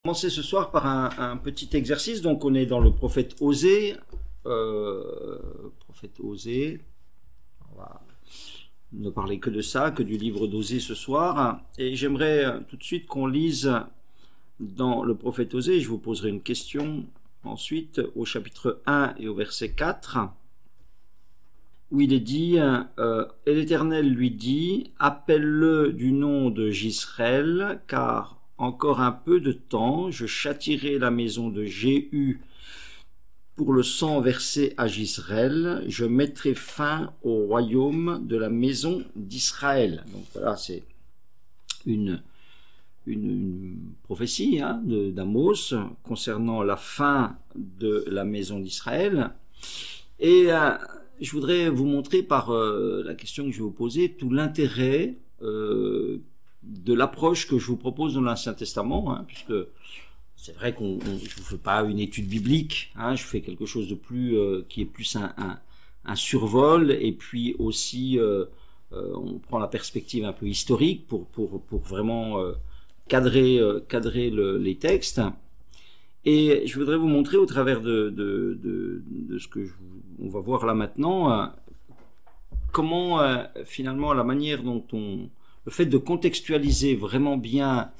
Commencer ce soir par un petit exercice. Donc on est dans le prophète Osée. On va ne parler que de ça, que du livre d'Osée ce soir. Et j'aimerais tout de suite qu'on lise dans le prophète Osée. Je vous poserai une question ensuite au chapitre 1 et au verset 4, où il est dit et l'Éternel lui dit, appelle-le du nom de Jisraël, car encore un peu de temps, je châtierai la maison de Jéhu pour le sang versé à Jisraël, je mettrai fin au royaume de la maison d'Israël. Donc voilà, c'est une prophétie d'Amos concernant la fin de la maison d'Israël. Et je voudrais vous montrer par la question que je vais vous poser tout l'intérêt de l'approche que je vous propose dans l'Ancien Testament, puisque c'est vrai je ne vous fais pas une étude biblique, je fais quelque chose de plus qui est plus un survol, et puis aussi on prend la perspective un peu historique pour vraiment cadrer les textes. Et je voudrais vous montrer au travers de ce que on va voir là maintenant, comment finalement la manière dont le fait de contextualiser vraiment bien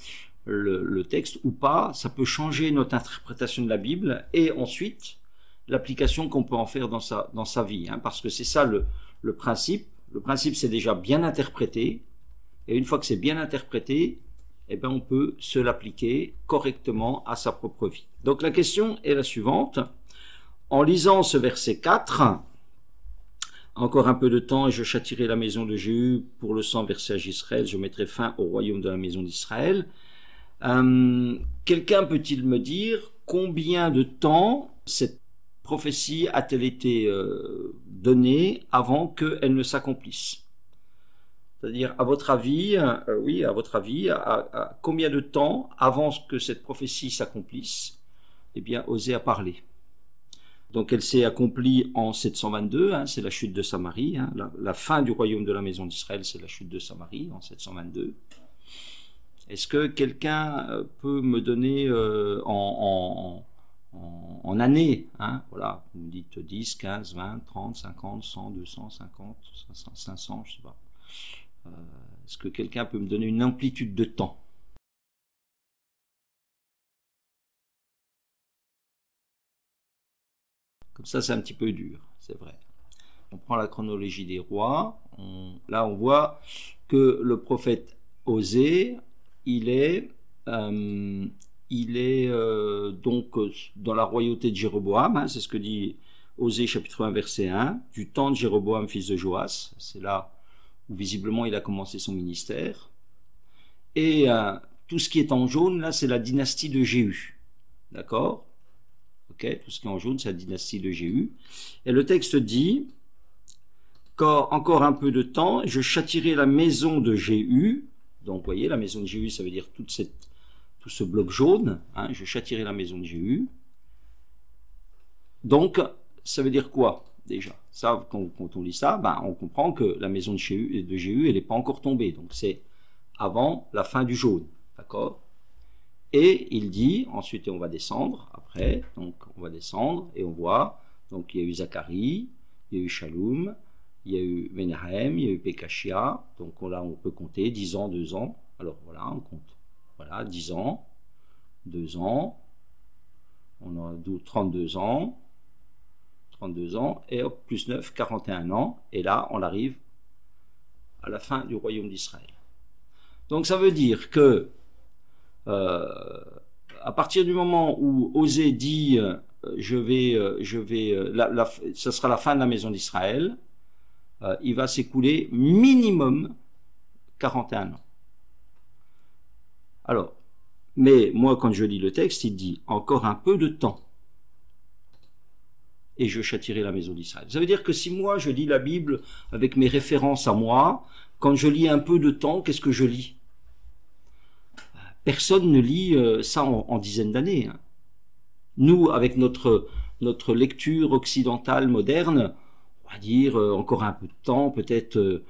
le texte ou pas, ça peut changer notre interprétation de la Bible et ensuite l'application qu'on peut en faire dans sa vie, parce que c'est ça le principe. Le principe, c'est déjà bien interprété, et une fois que c'est bien interprété, eh bien, on peut se l'appliquer correctement à sa propre vie. Donc la question est la suivante. En lisant ce verset 4, encore un peu de temps et je châtierai la maison de Jéhu pour le sang versé à Jisraël, je mettrai fin au royaume de la maison d'Israël. Quelqu'un peut-il me dire combien de temps cette prophétie a-t-elle été donnée avant qu'elle ne s'accomplisse? C'est-à-dire, à votre avis, à combien de temps avant que cette prophétie s'accomplisse, eh bien, Osée a parlé. Donc elle s'est accomplie en 722, c'est la chute de Samarie, la fin du royaume de la maison d'Israël, c'est la chute de Samarie en 722. Est-ce que quelqu'un peut me donner en années, voilà, vous me dites 10, 15, 20, 30, 50, 100, 200, 50, 500, 500, je sais pas. Est-ce que quelqu'un peut me donner une amplitude de temps? Comme ça, c'est un petit peu dur, c'est vrai. On prend la chronologie des rois. Là, on voit que le prophète Osée, il est donc dans la royauté de Jéroboam. C'est ce que dit Osée chapitre 1 verset 1, du temps de Jéroboam fils de Joas. C'est là où visiblement il a commencé son ministère. Et tout ce qui est en jaune, là, c'est la dynastie de Jéhu. D'accord? Okay, tout ce qui est en jaune, c'est la dynastie de Jéhu. Et le texte dit, encore un peu de temps, je châtierai la maison de Jéhu. Donc, vous voyez, la maison de Jéhu, ça veut dire tout ce bloc jaune. Je châtierai la maison de Jéhu. Donc, ça veut dire quoi, déjà? Ça, quand on lit ça, on comprend que la maison de Jéhu, elle n'est pas encore tombée. Donc, c'est avant la fin du jaune. D'accord? Et il dit, ensuite on va descendre, après, donc on va descendre et on voit, donc il y a eu Zacharie, il y a eu Shaloum, il y a eu Menahem, il y a eu Pekashia, donc là on peut compter 10 ans, 2 ans, alors voilà, on compte, voilà, 10 ans, 2 ans, on a 32 ans, et hop, plus 9, 41 ans, et là on arrive à la fin du royaume d'Israël. Donc ça veut dire que à partir du moment où Osée dit ça sera la fin de la maison d'Israël, il va s'écouler minimum 41 ans. Alors, mais moi quand je lis le texte, il dit encore un peu de temps et je châtierai la maison d'Israël. Ça veut dire que si moi je lis la Bible avec mes références à moi, quand je lis un peu de temps, qu'est-ce que je lis? Personne ne lit ça en dizaines d'années. Nous, avec notre lecture occidentale moderne, on va dire encore un peu de temps, peut-être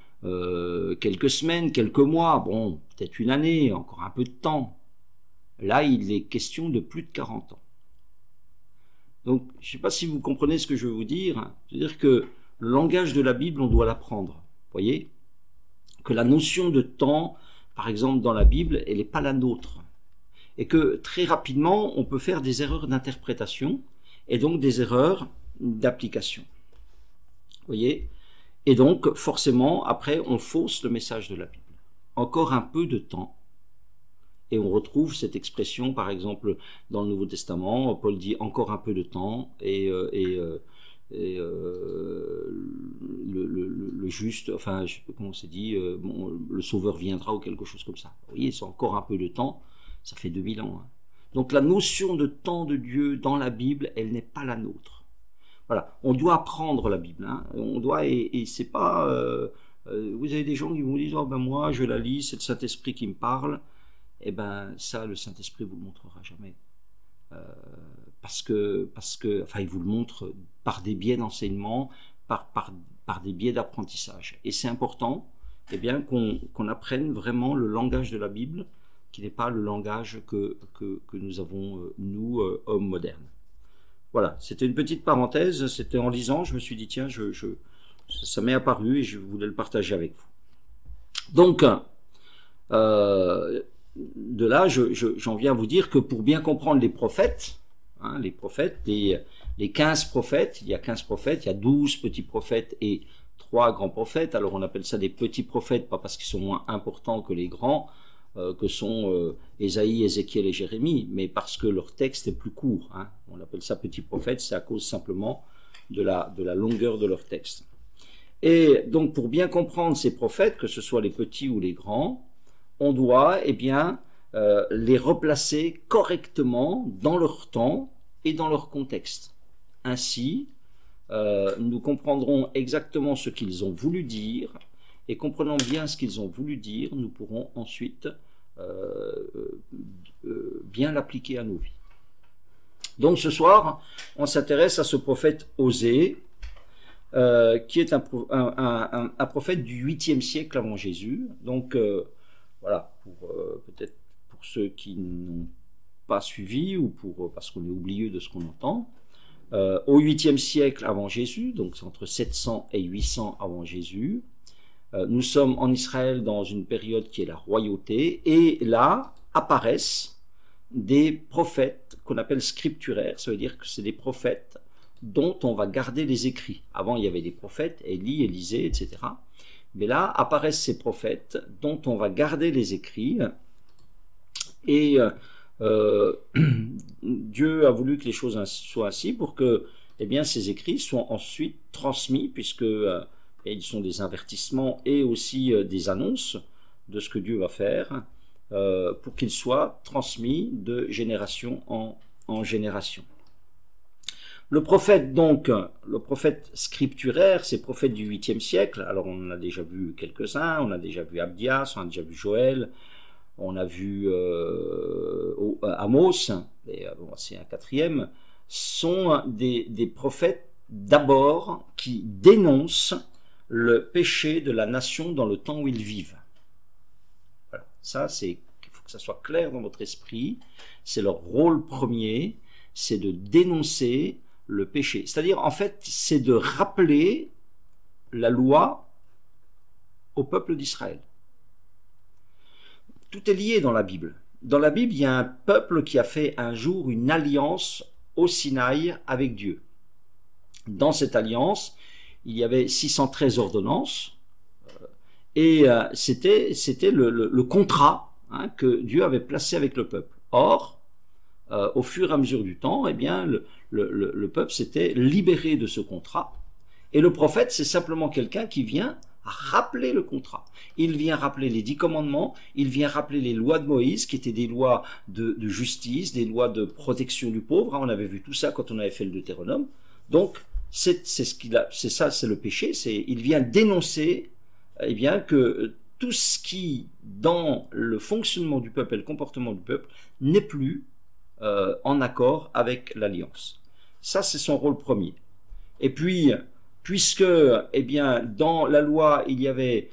quelques semaines, quelques mois, bon, peut-être une année, encore un peu de temps. Là, il est question de plus de 40 ans. Donc, je ne sais pas si vous comprenez ce que je veux vous dire. C'est-à-dire que le langage de la Bible, on doit l'apprendre. Vous voyez? Que la notion de temps, par exemple, dans la Bible, elle n'est pas la nôtre. Et que très rapidement, on peut faire des erreurs d'interprétation et donc des erreurs d'application. Vous voyez? Et donc, forcément, après, on fausse le message de la Bible. Encore un peu de temps. Et on retrouve cette expression, par exemple, dans le Nouveau Testament, Paul dit encore un peu de temps, et le juste, enfin, je sais pas comment c'est dit, bon, le Sauveur viendra ou quelque chose comme ça. Vous voyez, c'est encore un peu de temps, ça fait 2000 ans. Hein. Donc la notion de temps de Dieu dans la Bible, elle n'est pas la nôtre. Voilà, on doit apprendre la Bible, hein. On doit, et c'est pas... vous avez des gens qui vous disent, oh ben moi, je la lis, c'est le Saint-Esprit qui me parle. Eh ben ça, le Saint-Esprit vous le montrera jamais. Parce que, enfin, il vous le montre par des biais d'enseignement, par des biais d'apprentissage. Et c'est important, eh bien, qu'on apprenne vraiment le langage de la Bible, qui n'est pas le langage que nous avons, nous, hommes modernes. Voilà, c'était une petite parenthèse, c'était en lisant, je me suis dit, tiens, ça m'est apparu et je voulais le partager avec vous. Donc, de là, j'en viens à vous dire que pour bien comprendre les prophètes, hein, les 15 prophètes, il y a 15 prophètes, il y a 12 petits prophètes et 3 grands prophètes. Alors on appelle ça des petits prophètes, pas parce qu'ils sont moins importants que les grands, que sont Ésaïe, Ézéchiel et Jérémie, mais parce que leur texte est plus court. Hein. On appelle ça petits prophètes, c'est à cause simplement de la longueur de leur texte. Et donc pour bien comprendre ces prophètes, que ce soit les petits ou les grands, on doit, eh bien, les replacer correctement dans leur temps et dans leur contexte. Ainsi, nous comprendrons exactement ce qu'ils ont voulu dire, et comprenant bien ce qu'ils ont voulu dire, nous pourrons ensuite bien l'appliquer à nos vies. Donc ce soir, on s'intéresse à ce prophète Osée, qui est un prophète du 8e siècle avant Jésus. Donc voilà, peut-être pour ceux qui n'ont pas suivi ou parce qu'on est oublieux de ce qu'on entend, au 8e siècle avant Jésus, donc c'est entre 700 et 800 avant Jésus, nous sommes en Israël dans une période qui est la royauté, et là apparaissent des prophètes qu'on appelle scripturaires, ça veut dire que c'est des prophètes dont on va garder les écrits. Avant il y avait des prophètes, Élie, Élisée, etc. Mais là apparaissent ces prophètes dont on va garder les écrits, et Dieu a voulu que les choses soient ainsi pour que, eh bien, ces écrits soient ensuite transmis, puisque ils sont des avertissements et aussi des annonces de ce que Dieu va faire, pour qu'ils soient transmis de génération en génération. Le prophète, donc, le prophète scripturaire, c'est prophète du 8e siècle. Alors, on en a déjà vu quelques-uns. On a déjà vu Abdias, on a déjà vu Joël, on a vu Amos, et bon, c'est un 4e, sont des prophètes d'abord qui dénoncent le péché de la nation dans le temps où ils vivent. Voilà. Ça, il faut que ça soit clair dans votre esprit. C'est leur rôle premier, c'est de dénoncer le péché. C'est-à-dire, en fait, c'est de rappeler la loi au peuple d'Israël. Tout est lié dans la Bible. Dans la Bible, il y a un peuple qui a fait un jour une alliance au Sinaï avec Dieu. Dans cette alliance, il y avait 613 ordonnances, et c'était le contrat, hein, que Dieu avait placé avec le peuple. Or, au fur et à mesure du temps, eh bien, le peuple s'était libéré de ce contrat. Et le prophète, c'est simplement quelqu'un qui vient rappeler le contrat. Il vient rappeler les 10 commandements, il vient rappeler les lois de Moïse, qui étaient des lois de justice, des lois de protection du pauvre. On avait vu tout ça quand on avait fait le Deutéronome. Donc, c'est ça, c'est le péché. Il vient dénoncer, eh bien, que tout ce qui, dans le fonctionnement du peuple et le comportement du peuple, n'est plus en accord avec l'alliance. Ça, c'est son rôle premier. Et puis, puisque, eh bien, dans la loi, il y avait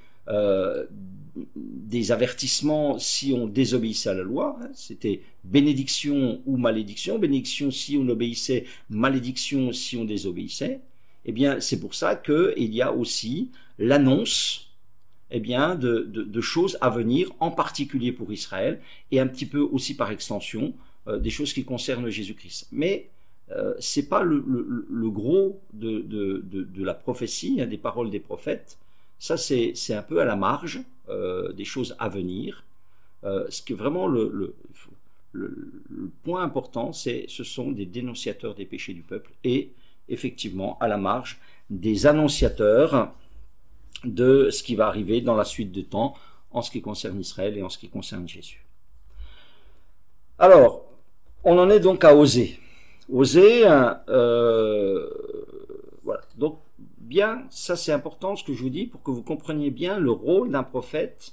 des avertissements si on désobéissait à la loi, hein, c'était bénédiction ou malédiction, bénédiction si on obéissait, malédiction si on désobéissait. Eh bien, c'est pour ça qu'il y a aussi l'annonce de choses à venir, en particulier pour Israël, et un petit peu aussi par extension, des choses qui concernent Jésus-Christ. Mais c'est pas le gros de la prophétie, hein, des paroles des prophètes. Ça, c'est un peu à la marge des choses à venir. Ce qui est vraiment le point important, ce sont des dénonciateurs des péchés du peuple et effectivement à la marge des annonciateurs de ce qui va arriver dans la suite du temps en ce qui concerne Israël et en ce qui concerne Jésus. Alors, on en est donc à Osée. Osée, voilà. Donc, bien, ça c'est important ce que je vous dis pour que vous compreniez bien le rôle d'un prophète.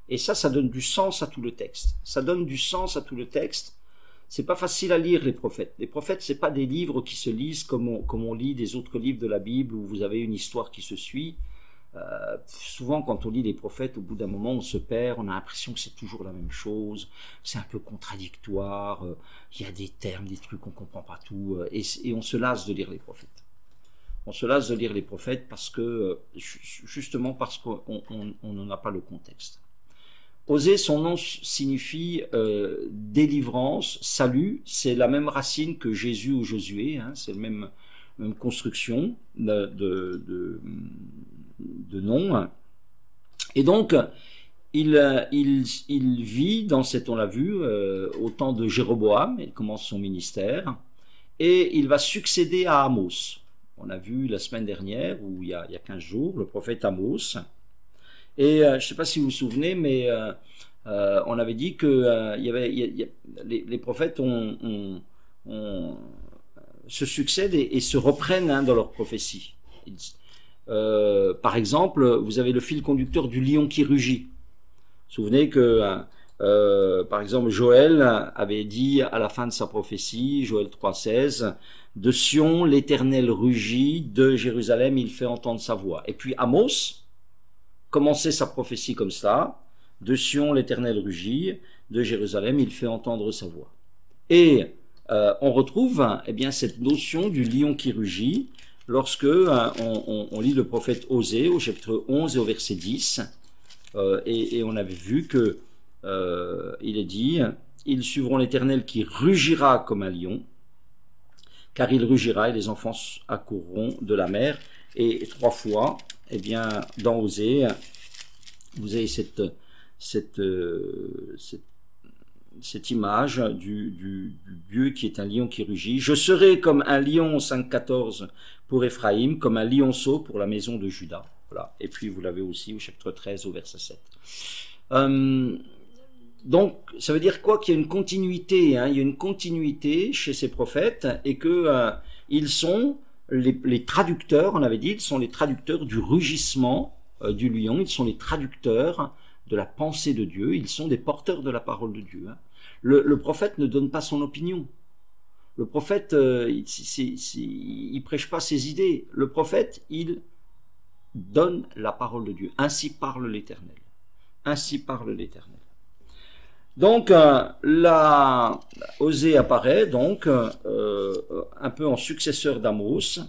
Et ça donne du sens à tout le texte. Ça donne du sens à tout le texte. C'est pas facile à lire les prophètes. Les prophètes, c'est pas des livres qui se lisent comme on lit des autres livres de la Bible où vous avez une histoire qui se suit. Souvent, quand on lit les prophètes, au bout d'un moment, on se perd, on a l'impression que c'est toujours la même chose, c'est un peu contradictoire, il y a des termes, des trucs qu'on comprend pas tout, et on se lasse de lire les prophètes. On se lasse de lire les prophètes parce que, justement parce qu'on n'en a pas le contexte. Osée, son nom signifie délivrance, salut, c'est la même racine que Jésus ou Josué, hein, c'est la même construction de nom. Et donc, il vit dans on l'a vu, au temps de Jéroboam, il commence son ministère, et il va succéder à Amos. On a vu la semaine dernière, ou il y a 15 jours, le prophète Amos. Et je ne sais pas si vous vous souvenez, mais on avait dit que les prophètes se succèdent et se reprennent, hein, dans leurs prophéties. Par exemple, vous avez le fil conducteur du lion qui rugit. Vous vous souvenez que, par exemple, Joël avait dit à la fin de sa prophétie, Joël 3,16, de Sion, l'Éternel rugit, de Jérusalem, il fait entendre sa voix. Et puis Amos commençait sa prophétie comme ça, de Sion, l'Éternel rugit, de Jérusalem, il fait entendre sa voix. Et on retrouve cette notion du lion qui rugit lorsque on lit le prophète Osée au chapitre 11 et au verset 10, et on avait vu que il est dit « Ils suivront l'Éternel qui rugira comme un lion, car il rugira et les enfants accourront de la mer. » Et 3 fois, dans Osée, vous avez cette image du Dieu qui est un lion qui rugit. « Je serai comme un lion, 5,14 pour Éphraïm, comme un lionceau pour la maison de Juda. » Voilà. Et puis vous l'avez aussi au chapitre 13 au verset 7. Donc ça veut dire quoi? Qu'il y a une continuité, hein, il y a une continuité chez ces prophètes et que ils sont les traducteurs, on avait dit, ils sont les traducteurs du rugissement du lion, ils sont les traducteurs de la pensée de Dieu, ils sont des porteurs de la parole de Dieu. Hein. Le prophète ne donne pas son opinion. Le prophète, il prêche pas ses idées. Le prophète, il donne la parole de Dieu. Ainsi parle l'Éternel. Ainsi parle l'Éternel. Donc, Osée apparaît donc un peu en successeur d'Amos.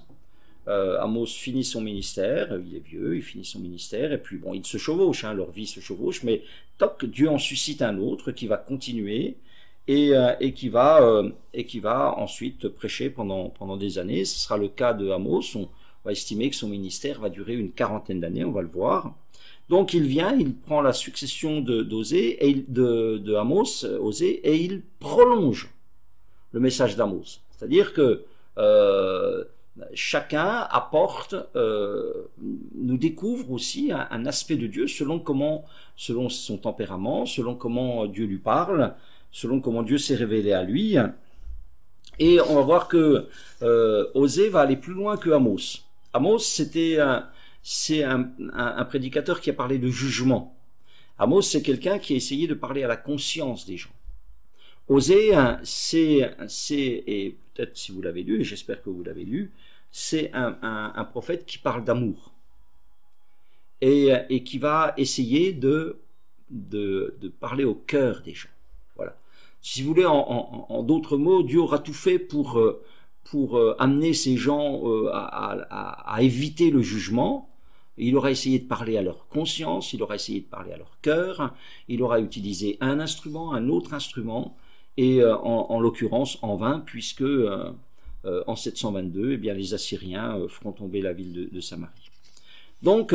Amos finit son ministère, il est vieux, il finit son ministère, et puis bon, ils se chevauchent, hein, leur vie se chevauche, mais toc, Dieu en suscite un autre qui va continuer et qui va ensuite prêcher pendant des années. Ce sera le cas de Amos. On va estimer que son ministère va durer une 40aine d'années, on va le voir. Donc il vient, il prend la succession d'Osée et de Amos, Osée, et il prolonge le message d'Amos. C'est-à-dire que chacun apporte, nous découvre aussi un aspect de Dieu selon son tempérament, selon comment Dieu lui parle, selon comment Dieu s'est révélé à lui. Et on va voir que Osée va aller plus loin que Amos. Amos, c'est un prédicateur qui a parlé de jugement. Amos, c'est quelqu'un qui a essayé de parler à la conscience des gens. Osée, et peut-être si vous l'avez lu, et j'espère que vous l'avez lu, c'est un prophète qui parle d'amour et qui va essayer de de parler au cœur des gens. Voilà. Si vous voulez, en d'autres mots, Dieu aura tout fait pour amener ces gens à éviter le jugement. Il aura essayé de parler à leur conscience, il aura essayé de parler à leur cœur, il aura utilisé un instrument, un autre instrument, et en l'occurrence en vain, puisque en 722, eh bien, les Assyriens feront tomber la ville de Samarie. Donc,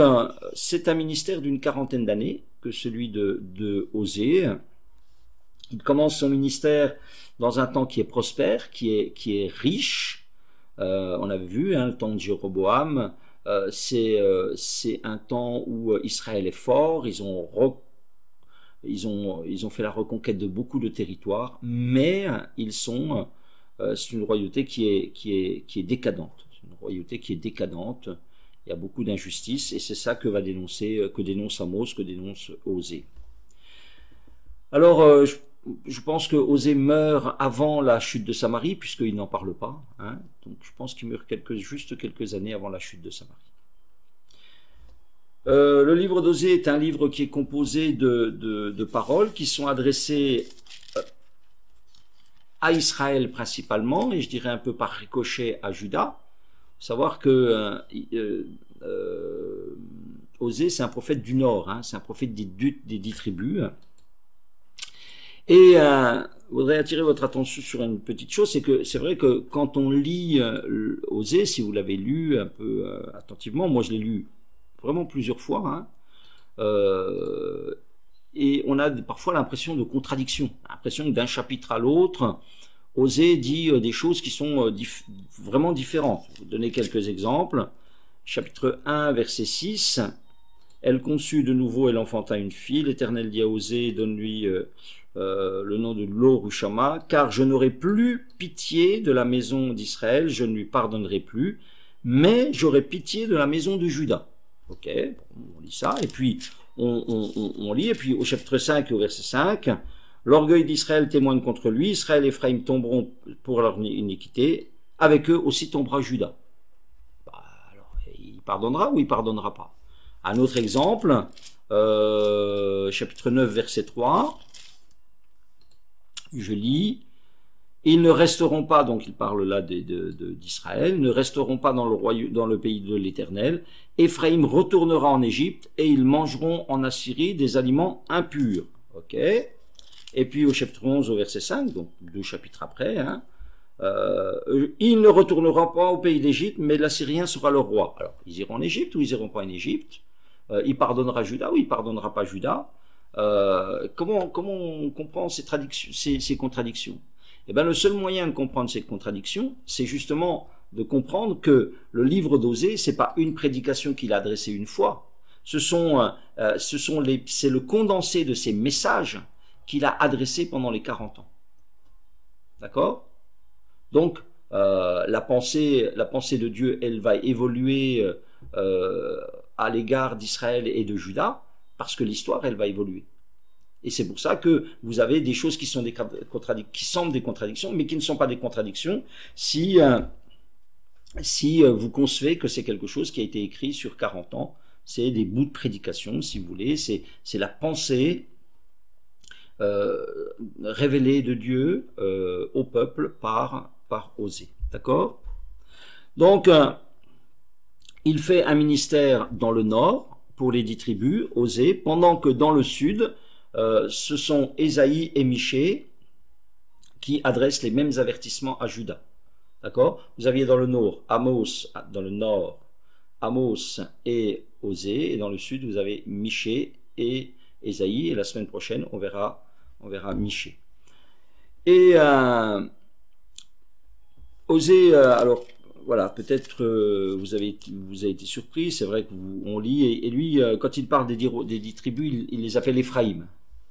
c'est un ministère d'une quarantaine d'années que celui de Osée. Il commence son ministère dans un temps qui est prospère, qui est riche. On avait vu, hein, le temps de Jéroboam, c'est un temps où Israël est fort. Ils ont fait la reconquête de beaucoup de territoires, mais c'est une royauté qui est décadente. C'est une royauté qui est décadente. Il y a beaucoup d'injustice, et c'est ça que dénonce Amos, que dénonce Osée. Alors, je pense que Osée meurt avant la chute de Samarie, puisqu'il n'en parle pas. Hein. Donc, je pense qu'il meurt juste quelques années avant la chute de Samarie. Le livre d'Osée est un livre qui est composé de paroles qui sont adressées à Israël principalement, et je dirais un peu par ricochet à Juda. Savoir que Osée, c'est un prophète du Nord, hein, c'est un prophète des 10 tribus. Et je voudrais attirer votre attention sur une petite chose, c'est que c'est vrai que quand on lit Osée, si vous l'avez lu un peu attentivement, moi je l'ai lu vraiment plusieurs fois, hein, et on a parfois l'impression de contradiction, l'impression que d'un chapitre à l'autre, Osée dit des choses qui sont vraiment différentes. Je vais vous donner quelques exemples. Chapitre 1, verset 6. Elle conçut de nouveau, elle enfanta une fille. L'Éternel dit à Osée, donne-lui le nom de Lo-Rushama, car je n'aurai plus pitié de la maison d'Israël, je ne lui pardonnerai plus, mais j'aurai pitié de la maison de Juda. Ok, on lit ça, et puis on lit, et puis au chapitre 5 et au verset 5, l'orgueil d'Israël témoigne contre lui, Israël et Ephraïm tomberont pour leur iniquité, avec eux aussi tombera Juda. Bah, alors, il pardonnera ou il pardonnera pas? Un autre exemple, chapitre 9, verset 3, je lis, ils ne resteront pas, donc il parle là d'Israël, ne resteront pas dans le pays de l'Éternel. Éphraïm retournera en Égypte et ils mangeront en Assyrie des aliments impurs. Ok. Et puis au chapitre 11, au verset 5, donc 2 chapitres après, hein, ils ne retourneront pas au pays d'Égypte, mais l'Assyrien sera leur roi. Alors, ils iront en Égypte ou ils iront pas en Égypte? Il pardonnera Juda ou il pardonnera pas Juda? Comment on comprend ces contradictions? Eh bien, le seul moyen de comprendre ces contradictions, c'est justement de comprendre que le livre d'Osée, c'est pas une prédication qu'il a adressée une fois. C'est le condensé de ces messages qu'il a adressés pendant les 40 ans. D'accord? Donc, la pensée de Dieu, elle va évoluer à l'égard d'Israël et de Juda, parce que l'histoire, elle va évoluer. Et c'est pour ça que vous avez des choses qui semblent des contradictions, mais qui ne sont pas des contradictions si vous concevez que c'est quelque chose qui a été écrit sur 40 ans. C'est des bouts de prédication, si vous voulez. C'est la pensée révélée de Dieu au peuple par Osée. D'accord? Donc, il fait un ministère dans le nord pour les 10 tribus, Osée, pendant que dans le sud, ce sont Ésaïe et Michée qui adressent les mêmes avertissements à Juda. D'accord? Vous aviez dans le nord Amos et Osée, et dans le sud vous avez Michée et Ésaïe, et la semaine prochaine on verra Michée. Et Osée, alors voilà, peut-être vous avez été surpris, c'est vrai qu'on lit, et lui, quand il parle des 10 tribus, il les appelle Éphraïm.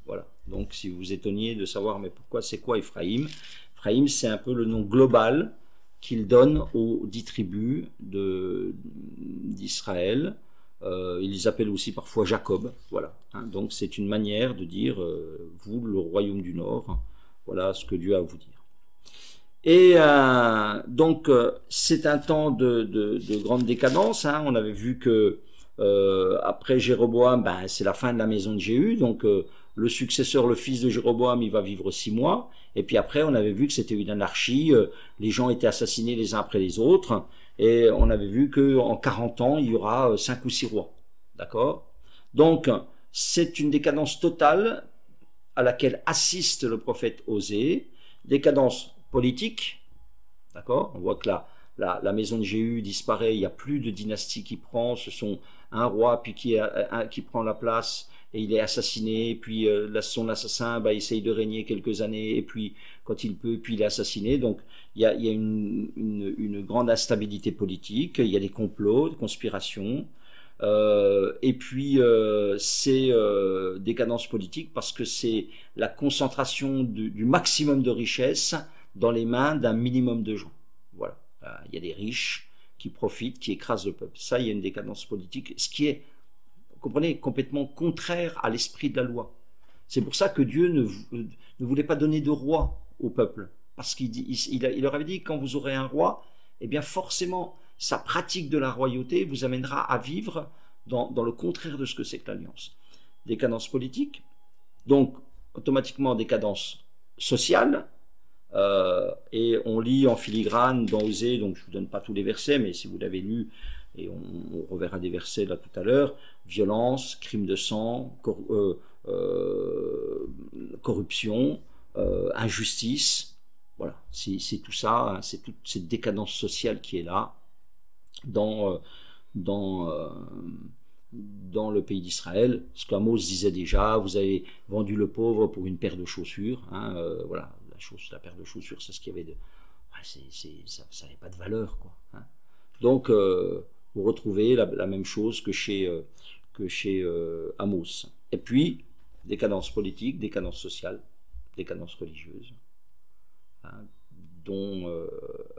Voilà, donc si vous vous étonniez de savoir, mais pourquoi, c'est quoi Éphraïm? Éphraïm, c'est un peu le nom global qu'il donne aux 10 tribus d'Israël. Il les appelle aussi parfois Jacob, voilà. Hein, donc c'est une manière de dire, vous, le royaume du Nord, voilà ce que Dieu a à vous dire. Et donc c'est un temps de grande décadence, hein. On avait vu que Après Jéroboam, ben, c'est la fin de la maison de Jéhu, donc le successeur, le fils de Jéroboam, il va vivre 6 mois, et puis après on avait vu que c'était une anarchie, les gens étaient assassinés les uns après les autres, et on avait vu qu'en 40 ans, il y aura 5 ou 6 rois, d'accord? Donc, c'est une décadence totale à laquelle assiste le prophète Osée, décadence politique, d'accord? On voit que la maison de Jéhu disparaît, il n'y a plus de dynastie qui prend, ce sont un roi puis qui prend la place et il est assassiné, puis son assassin essaye de régner quelques années et puis quand il peut, puis il est assassiné. Donc il y a une grande instabilité politique, il y a des complots, des conspirations. Et puis c'est décadence politique parce que c'est la concentration du maximum de richesse dans les mains d'un minimum de gens. Voilà, il y a des riches qui profitent, qui écrasent le peuple. Ça, il y a une décadence politique, ce qui est, vous comprenez, complètement contraire à l'esprit de la loi. C'est pour ça que Dieu ne voulait pas donner de roi au peuple, parce il leur avait dit, quand vous aurez un roi, eh bien forcément, sa pratique de la royauté vous amènera à vivre dans le contraire de ce que c'est que l'alliance. Décadence politique, donc automatiquement décadence sociale, et on lit en filigrane dans Osée, donc je ne vous donne pas tous les versets, mais si vous l'avez lu, et on reverra des versets là tout à l'heure, violence, crime de sang, corruption, injustice, voilà, c'est tout ça, hein, c'est toute cette décadence sociale qui est là, dans le pays d'Israël. Ce qu'Amos disait déjà, vous avez vendu le pauvre pour une paire de chaussures, hein, voilà, la paire de chaussures, c'est ce qu'il y avait de... ça n'avait pas de valeur, quoi. Hein. Donc, vous retrouvez la même chose que chez Amos. Et puis, décadence politique, décadence sociale, décadence religieuse, hein, dont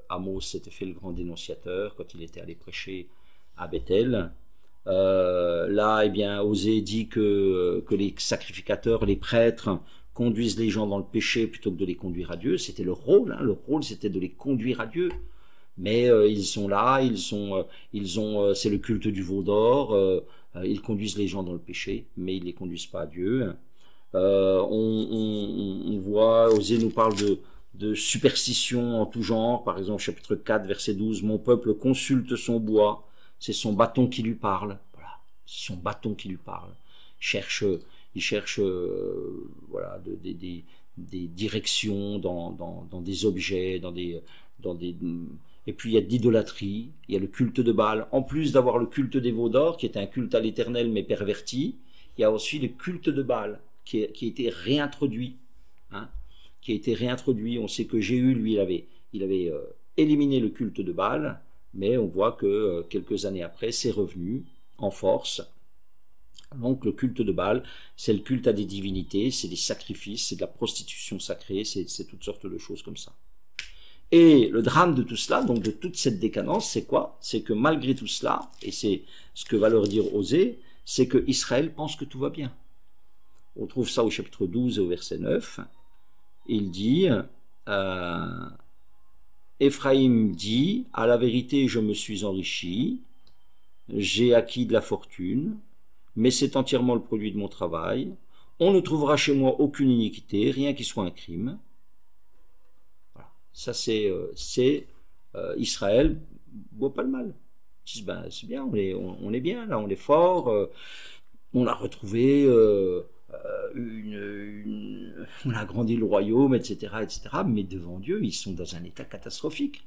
Amos s'était fait le grand dénonciateur quand il était allé prêcher à Bethel. Là, eh bien, Osée dit que les sacrificateurs, les prêtres, conduisent les gens dans le péché plutôt que de les conduire à Dieu. C'était le rôle, hein, le rôle c'était de les conduire à Dieu. Mais ils sont là, c'est le culte du veau d'or, ils conduisent les gens dans le péché, mais ils ne les conduisent pas à Dieu. On voit, Osée nous parle de superstitions en tout genre, par exemple chapitre 4, verset 12, « Mon peuple consulte son bois, c'est son bâton qui lui parle. » Voilà, c'est son bâton qui lui parle. Il cherche voilà, des directions dans des objets, et puis il y a de l'idolâtrie, il y a le culte de Baal. En plus d'avoir le culte des veaux d'or, qui est un culte à l'éternel mais perverti, il y a aussi le culte de Baal, qui a été réintroduit. Hein, qui a été réintroduit. On sait que Jéhu, lui, il avait éliminé le culte de Baal, mais on voit que quelques années après, c'est revenu en force. Donc le culte de Baal, c'est le culte à des divinités, c'est des sacrifices, c'est de la prostitution sacrée, c'est toutes sortes de choses comme ça. Et le drame de tout cela, donc de toute cette décadence, c'est quoi? C'est que malgré tout cela, et c'est ce que va leur dire Osée, c'est que Israël pense que tout va bien. On trouve ça au chapitre 12 et au verset 9. Il dit, Éphraïm dit, à la vérité je me suis enrichi, j'ai acquis de la fortune, mais c'est entièrement le produit de mon travail, on ne trouvera chez moi aucune iniquité, rien qui soit un crime. Voilà. Ça c'est Israël voit pas le mal. Ils disent, ben, c'est bien, on est bien là, on est fort, on a retrouvé... on a agrandi le royaume, etc., mais devant Dieu, ils sont dans un état catastrophique.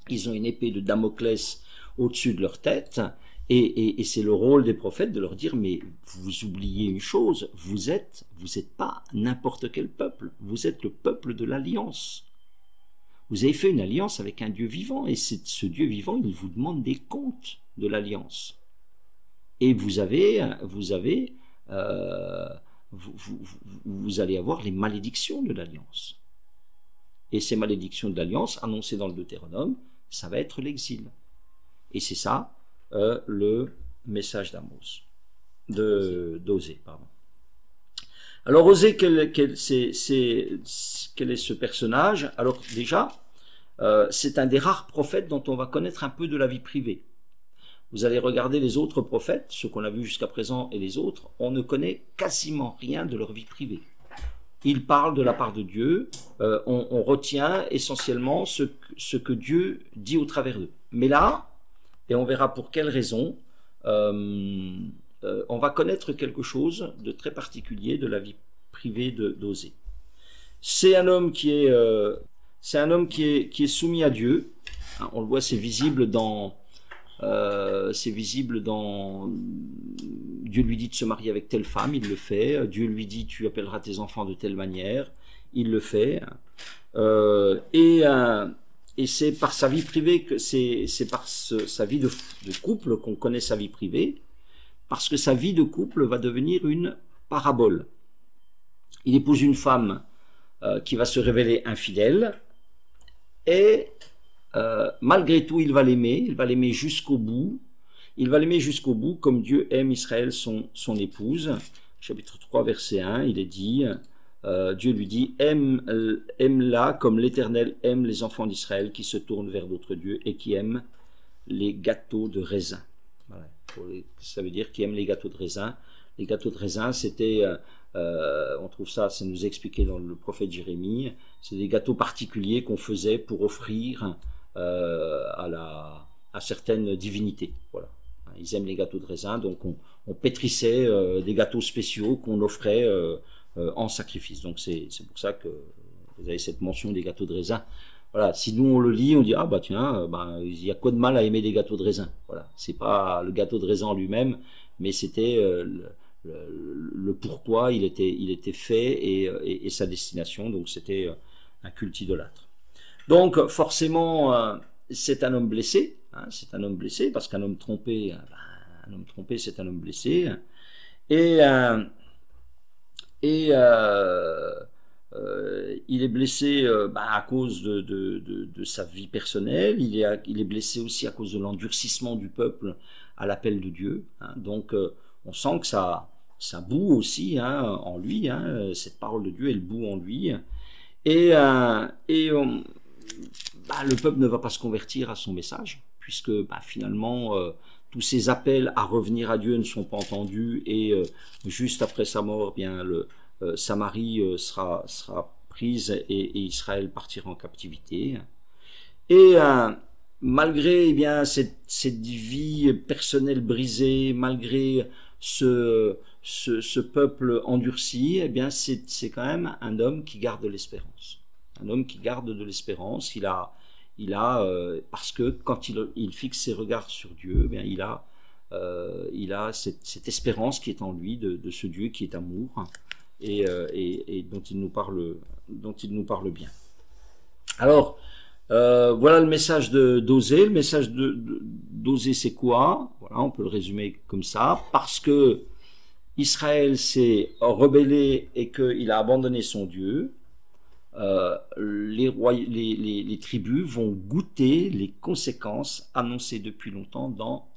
Ils ont une épée de Damoclès au-dessus de leur tête, et c'est le rôle des prophètes de leur dire, mais vous oubliez une chose, vous êtes pas n'importe quel peuple, vous êtes le peuple de l'alliance. Vous avez fait une alliance avec un Dieu vivant, et ce Dieu vivant, il vous demande des comptes de l'alliance. Et vous allez avoir les malédictions de l'alliance. Et ces malédictions de l'alliance, annoncées dans le Deutéronome, ça va être l'exil. Et c'est ça, le message d'Osée. Alors Osée, quel est ce personnage? Alors déjà, c'est un des rares prophètes dont on va connaître un peu de la vie privée. vous allez regarder les autres prophètes, ceux qu'on a vus jusqu'à présent et les autres, on ne connaît quasiment rien de leur vie privée. Ils parlent de la part de Dieu, on retient essentiellement ce que Dieu dit au travers d'eux. Mais là, et on verra pour quelle raison, on va connaître quelque chose de très particulier de la vie privée d'Osée. C'est un homme qui est soumis à Dieu. On le voit, c'est visible dans Dieu lui dit de se marier avec telle femme, il le fait. Dieu lui dit tu appelleras tes enfants de telle manière, il le fait. Et c'est par sa vie privée que c'est par sa vie de couple qu'on connaît sa vie privée, parce que sa vie de couple va devenir une parabole. Il épouse une femme qui va se révéler infidèle, et malgré tout il va l'aimer jusqu'au bout. Il va l'aimer jusqu'au bout, comme Dieu aime Israël, son épouse. Chapitre 3, verset 1, il est dit, Dieu lui dit, aime-la comme l'Éternel aime les enfants d'Israël qui se tournent vers d'autres dieux et qui aiment les gâteaux de raisin. Voilà. Ça veut dire qui aime les gâteaux de raisin. Les gâteaux de raisin, c'était, on trouve ça nous est expliqué dans le prophète Jérémie, c'est des gâteaux particuliers qu'on faisait pour offrir à certaines divinités. Voilà. Ils aiment les gâteaux de raisin, donc on pétrissait des gâteaux spéciaux qu'on offrait en sacrifice. Donc c'est pour ça que vous avez cette mention des gâteaux de raisin. Voilà, si nous on le lit, on dit ah bah tiens, il y a quoi de mal à aimer des gâteaux de raisin. Voilà, c'est pas le gâteau de raisin en lui-même, mais c'était le pourquoi il était fait et sa destination. Donc c'était un culte idolâtre. Donc forcément c'est un homme blessé. C'est un homme blessé parce qu'un homme trompé, c'est un homme blessé. Et il est blessé à cause de sa vie personnelle. Il est blessé aussi à cause de l'endurcissement du peuple à l'appel de Dieu. Donc on sent que ça boue aussi en lui. Cette parole de Dieu, elle boue en lui. Et le peuple ne va pas se convertir à son message, puisque finalement tous ces appels à revenir à Dieu ne sont pas entendus, et juste après sa mort, Samarie sera prise et Israël partira en captivité. Et malgré cette vie personnelle brisée, malgré ce peuple endurci, c'est quand même un homme qui garde l'espérance. Un homme qui garde de l'espérance. Parce que quand il fixe ses regards sur Dieu, il a cette espérance qui est en lui de ce Dieu qui est amour et dont il nous parle bien. Alors voilà le message d'Osée. Le message d'Osée, c'est quoi? Voilà, on peut le résumer comme ça. Parce que Israël s'est rebellé et qu'il a abandonné son Dieu, les tribus vont goûter les conséquences annoncées depuis longtemps dans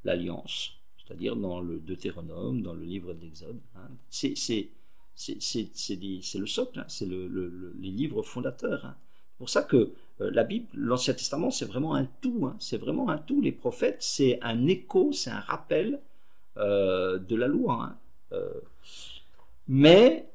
l'Alliance, c'est-à-dire dans le Deutéronome, dans le livre de l'Exode. C'est le socle, c'est les livres fondateurs. C'est pour ça que la Bible, l'Ancien Testament, c'est vraiment un tout. C'est vraiment un tout. Les prophètes, c'est un écho, c'est un rappel de la loi. Mais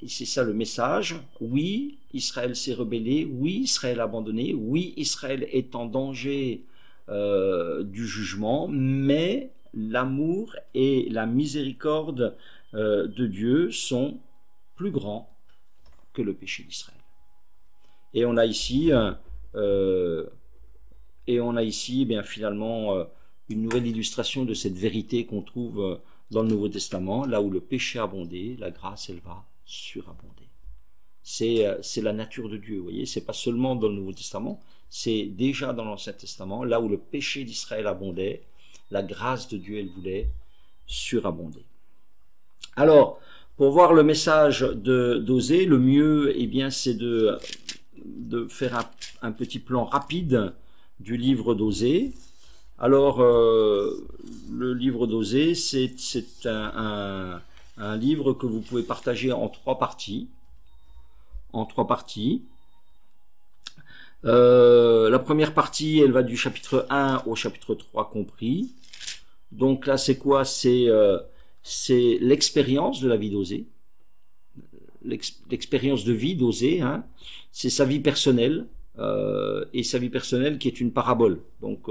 et c'est ça le message, oui, Israël s'est rebellé, oui, Israël a abandonné, oui, Israël est en danger du jugement, mais l'amour et la miséricorde de Dieu sont plus grands que le péché d'Israël. Et on a ici, finalement une nouvelle illustration de cette vérité qu'on trouve dans le Nouveau Testament, là où le péché a abondé, la grâce, elle va surabonder. C'est la nature de Dieu, vous voyez, c'est pas seulement dans le Nouveau Testament, c'est déjà dans l'Ancien Testament, là où le péché d'Israël abondait, la grâce de Dieu, elle voulait surabonder. Alors, pour voir le message d'Osée, le mieux, c'est de faire un petit plan rapide du livre d'Osée. Alors, le livre d'Osée, c'est un livre que vous pouvez partager en trois parties. La première partie, elle va du chapitre 1 au chapitre 3 compris. Donc là, c'est quoi? C'est l'expérience de la vie d'Osée, l'expérience de vie d'Osée, hein. C'est sa vie personnelle, et sa vie personnelle qui est une parabole. Donc,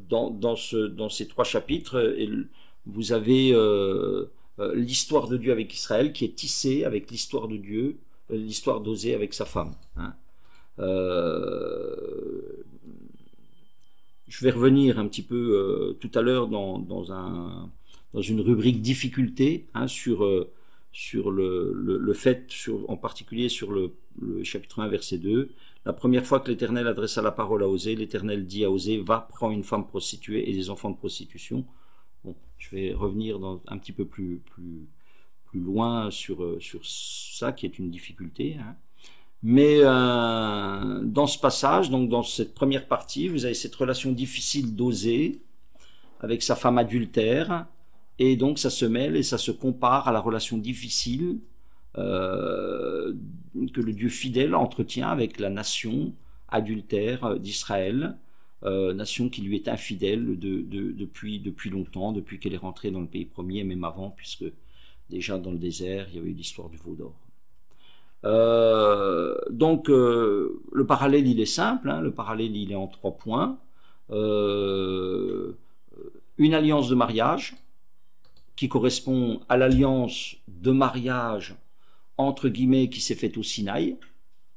dans ces 3 chapitres, vous avez l'histoire de Dieu avec Israël qui est tissée avec l'histoire de Dieu, l'histoire d'Osée avec sa femme, hein. Je vais revenir un petit peu tout à l'heure dans une rubrique difficulté, hein, sur le fait, en particulier sur le chapitre 1, verset 2. La première fois que l'Éternel adressa la parole à Osée, l'Éternel dit à Osée, va, prends une femme prostituée et des enfants de prostitution. Bon, je vais revenir un petit peu plus loin sur ça, qui est une difficulté, hein. Mais dans ce passage, donc dans cette première partie, vous avez cette relation difficile d'Osée avec sa femme adultère, et donc ça se mêle et ça se compare à la relation difficile que le Dieu fidèle entretient avec la nation adultère d'Israël, nation qui lui est infidèle depuis longtemps, depuis qu'elle est rentrée dans le pays promis, et même avant, puisque déjà dans le désert, il y avait eu l'histoire du veau d'or. Donc le parallèle il est simple, hein, le parallèle il est en 3 points. Une alliance de mariage qui correspond à l'alliance de mariage entre guillemets qui s'est faite au Sinaï,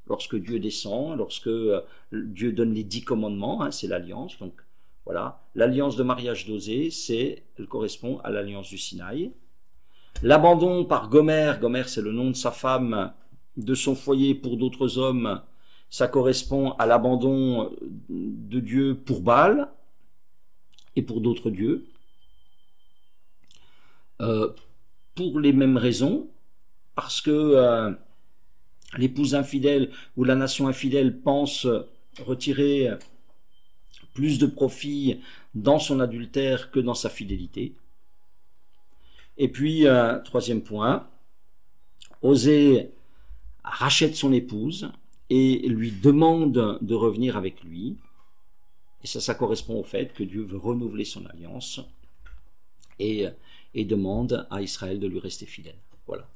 lorsque Dieu descend, lorsque Dieu donne les 10 commandements, hein, c'est l'alliance. Donc voilà, l'alliance de mariage d'Osée, elle correspond à l'alliance du Sinaï. L'abandon par Gomer, Gomer c'est le nom de sa femme, de son foyer pour d'autres hommes, ça correspond à l'abandon de Dieu pour Baal et pour d'autres dieux, pour les mêmes raisons, parce que l'épouse infidèle ou la nation infidèle pense retirer plus de profit dans son adultère que dans sa fidélité. Et puis, 3e point, Osée rachète son épouse et lui demande de revenir avec lui. Et ça correspond au fait que Dieu veut renouveler son alliance et demande à Israël de lui rester fidèle. Voilà,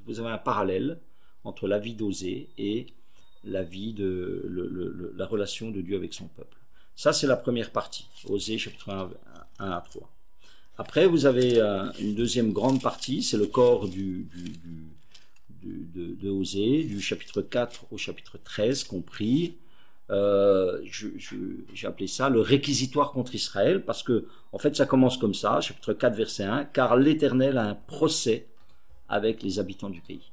vous avez un parallèle entre la vie d'Osée et la vie la relation de Dieu avec son peuple. Ça, c'est la première partie, Osée chapitre 1 à 3. Après, vous avez une deuxième grande partie, c'est le corps de Osée, du chapitre 4 au chapitre 13 compris. J'ai appelé ça le réquisitoire contre Israël, parce que en fait ça commence comme ça, chapitre 4 verset 1, car l'Éternel a un procès avec les habitants du pays.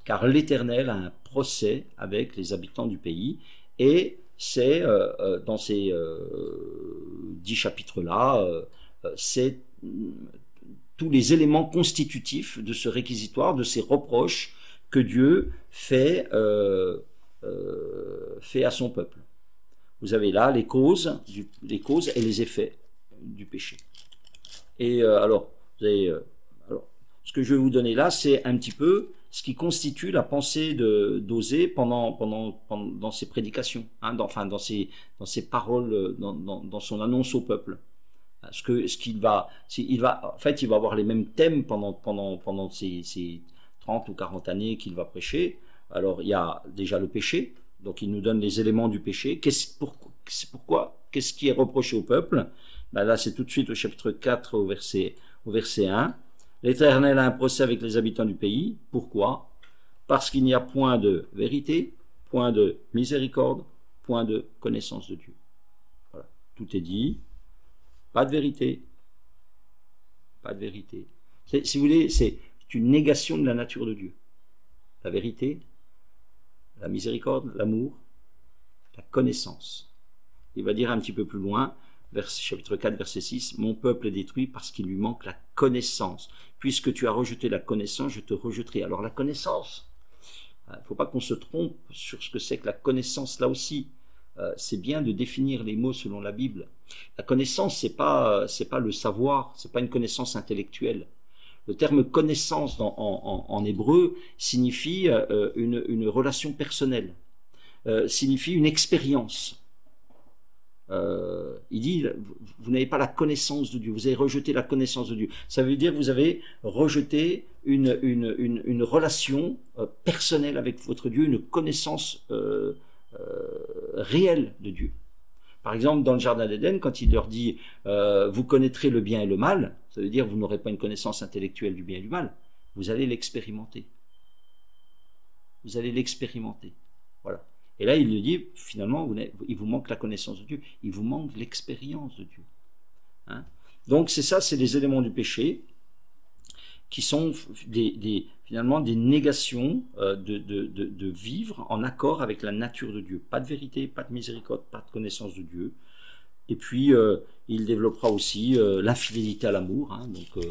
Car l'Éternel a un procès avec les habitants du pays, et c'est dans ces 10 chapitres-là, c'est tous les éléments constitutifs de ce réquisitoire, de ces reproches que Dieu fait à son peuple. Vous avez là les causes et les effets du péché. Et alors, ce que je vais vous donner là, c'est un petit peu ce qui constitue la pensée d'Osée dans ses prédications, hein, dans ses paroles, dans son annonce au peuple. Il va avoir les mêmes thèmes pendant ces 30 ou 40 années qu'il va prêcher. Alors, il y a déjà le péché, donc il nous donne les éléments du péché. Qu'est-ce qui est reproché au peuple? Ben là, c'est tout de suite au chapitre 4, au verset 1. L'Éternel a un procès avec les habitants du pays. Pourquoi? Parce qu'il n'y a point de vérité, point de miséricorde, point de connaissance de Dieu. Voilà. Tout est dit. Pas de vérité. Pas de vérité. Si vous voulez, c'est une négation de la nature de Dieu. La vérité, la miséricorde, l'amour, la connaissance. Il va dire un petit peu plus loin, chapitre 4, verset 6, « Mon peuple est détruit parce qu'il lui manque la connaissance. Puisque tu as rejeté la connaissance, je te rejetterai. » Alors la connaissance, il ne faut pas qu'on se trompe sur ce que c'est que la connaissance là aussi. C'est bien de définir les mots selon la Bible. La connaissance, c'est pas le savoir, c'est pas une connaissance intellectuelle. Le terme connaissance en hébreu signifie une relation personnelle. signifie une expérience. Il dit, vous n'avez pas la connaissance de Dieu, vous avez rejeté la connaissance de Dieu. Ça veut dire que vous avez rejeté une relation personnelle avec votre Dieu, une connaissance réelle de Dieu. Par exemple, dans le Jardin d'Éden, quand il leur dit vous connaîtrez le bien et le mal, ça veut dire que vous n'aurez pas une connaissance intellectuelle du bien et du mal, vous allez l'expérimenter. Vous allez l'expérimenter. Voilà. Et là, il lui dit, finalement, il vous manque la connaissance de Dieu, il vous manque l'expérience de Dieu. Hein? Donc, c'est ça, c'est les éléments du péché qui sont finalement des négations de vivre en accord avec la nature de Dieu. Pas de vérité, pas de miséricorde, pas de connaissance de Dieu. Et puis, il développera aussi l'infidélité à l'amour. Hein? Donc,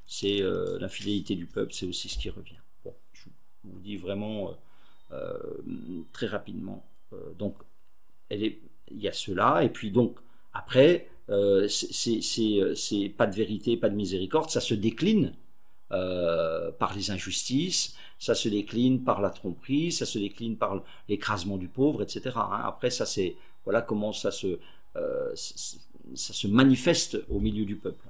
c'est l'infidélité du peuple, c'est aussi ce qui revient. Bon, je vous dis vraiment... très rapidement. Donc, il y a cela, et puis donc, après, c'est pas de vérité, pas de miséricorde, ça se décline par les injustices, ça se décline par la tromperie, ça se décline par l'écrasement du pauvre, etc. Hein. Après, ça c'est, voilà comment ça se manifeste au milieu du peuple.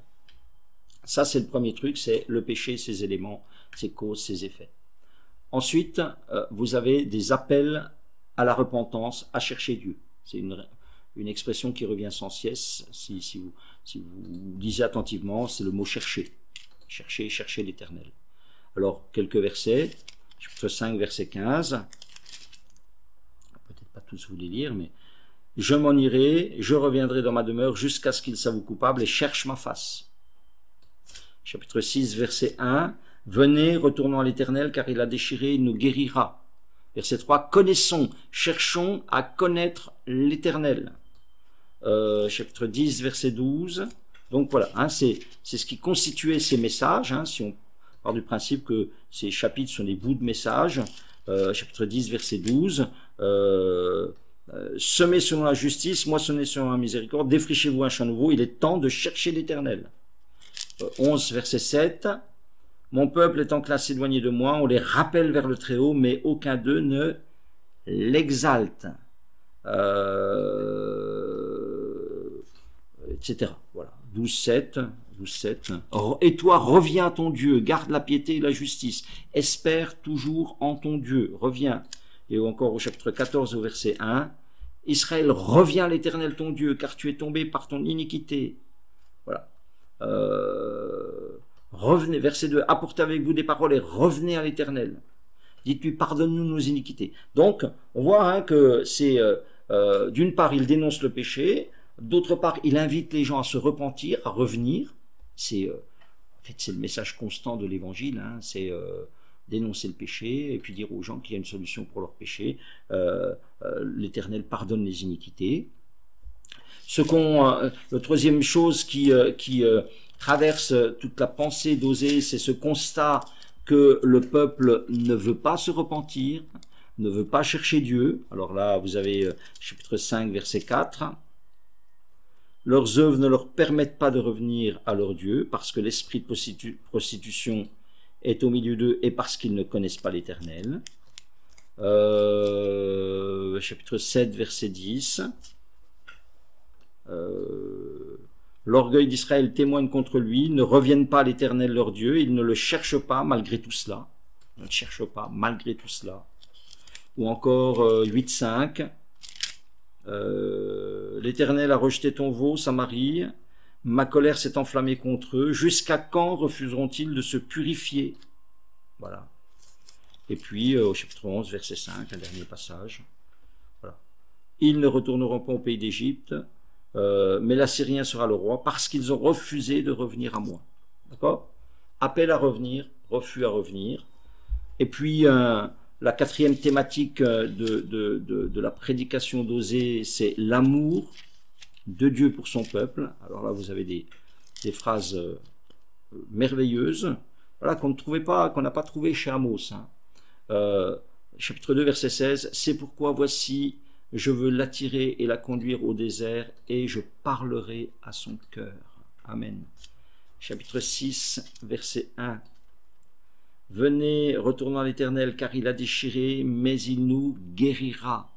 Ça, c'est le premier truc, c'est le péché, ses éléments, ses causes, ses effets. Ensuite, vous avez des appels à la repentance, à chercher Dieu. C'est une expression qui revient sans cesse. Si vous lisez attentivement, c'est le mot chercher. Chercher, chercher l'Éternel. Alors, quelques versets. Chapitre 5, verset 15. Peut-être pas tous vous les lire, mais « Je m'en irai, je reviendrai dans ma demeure jusqu'à ce qu'il s'avoue coupable et cherche ma face. » Chapitre 6, verset 1. Venez, retournons à l'Éternel, car il a déchiré, il nous guérira. Verset 3, connaissons, cherchons à connaître l'Éternel. Chapitre 10, verset 12. Donc voilà, hein, c'est ce qui constituait ces messages, hein, si on part du principe que ces chapitres sont des bouts de messages. Chapitre 10, verset 12. Semez selon la justice, moissonnez selon la miséricorde, défrichez-vous un champ nouveau, il est temps de chercher l'Éternel. 11, verset 7. Mon peuple est enclin à s'éloigner de moi, on les rappelle vers le Très-Haut, mais aucun d'eux ne l'exalte. Etc. Voilà. 12.7. Et toi, reviens à ton Dieu, garde la piété et la justice, espère toujours en ton Dieu, reviens. Et encore au chapitre 14, au verset 1, Israël, reviens à l'Éternel ton Dieu, car tu es tombé par ton iniquité. Voilà. Revenez, verset 2, apportez avec vous des paroles et revenez à l'Éternel. Dites-lui, pardonne-nous nos iniquités. Donc, on voit hein, que c'est, d'une part, il dénonce le péché, d'autre part, il invite les gens à se repentir, à revenir. C'est, en fait, c'est le message constant de l'Évangile, hein, c'est dénoncer le péché et puis dire aux gens qu'il y a une solution pour leur péché. L'Éternel pardonne les iniquités. Le troisième chose qui traverse toute la pensée d'Osée, c'est ce constat que le peuple ne veut pas se repentir, ne veut pas chercher Dieu. Alors là, vous avez chapitre 5, verset 4. Leurs œuvres ne leur permettent pas de revenir à leur Dieu, parce que l'esprit de prostitution est au milieu d'eux et parce qu'ils ne connaissent pas l'Éternel. Chapitre 7, verset 10. L'orgueil d'Israël témoigne contre lui, ne reviennent pas à l'Éternel leur Dieu, ils ne le cherchent pas malgré tout cela. Ils ne le cherchent pas malgré tout cela. Ou encore 8.5. L'Éternel a rejeté ton veau, Samarie, ma colère s'est enflammée contre eux, jusqu'à quand refuseront-ils de se purifier? Voilà. Et puis au chapitre 11, verset 5, un dernier passage. Voilà. Ils ne retourneront pas au pays d'Égypte, mais l'Assyrien sera le roi, parce qu'ils ont refusé de revenir à moi. D'accord? Appel à revenir, refus à revenir. Et puis la quatrième thématique de la prédication d'Osée, c'est l'amour de Dieu pour son peuple. Alors là, vous avez des phrases merveilleuses, voilà, qu'on ne trouvait pas, qu'on n'a pas trouvé chez Amos. Hein. Chapitre 2, verset 16. C'est pourquoi voici, je veux l'attirer et la conduire au désert, et je parlerai à son cœur. Amen. Chapitre 6, verset 1. Venez, retournons à l'Éternel, car il a déchiré, mais il nous guérira.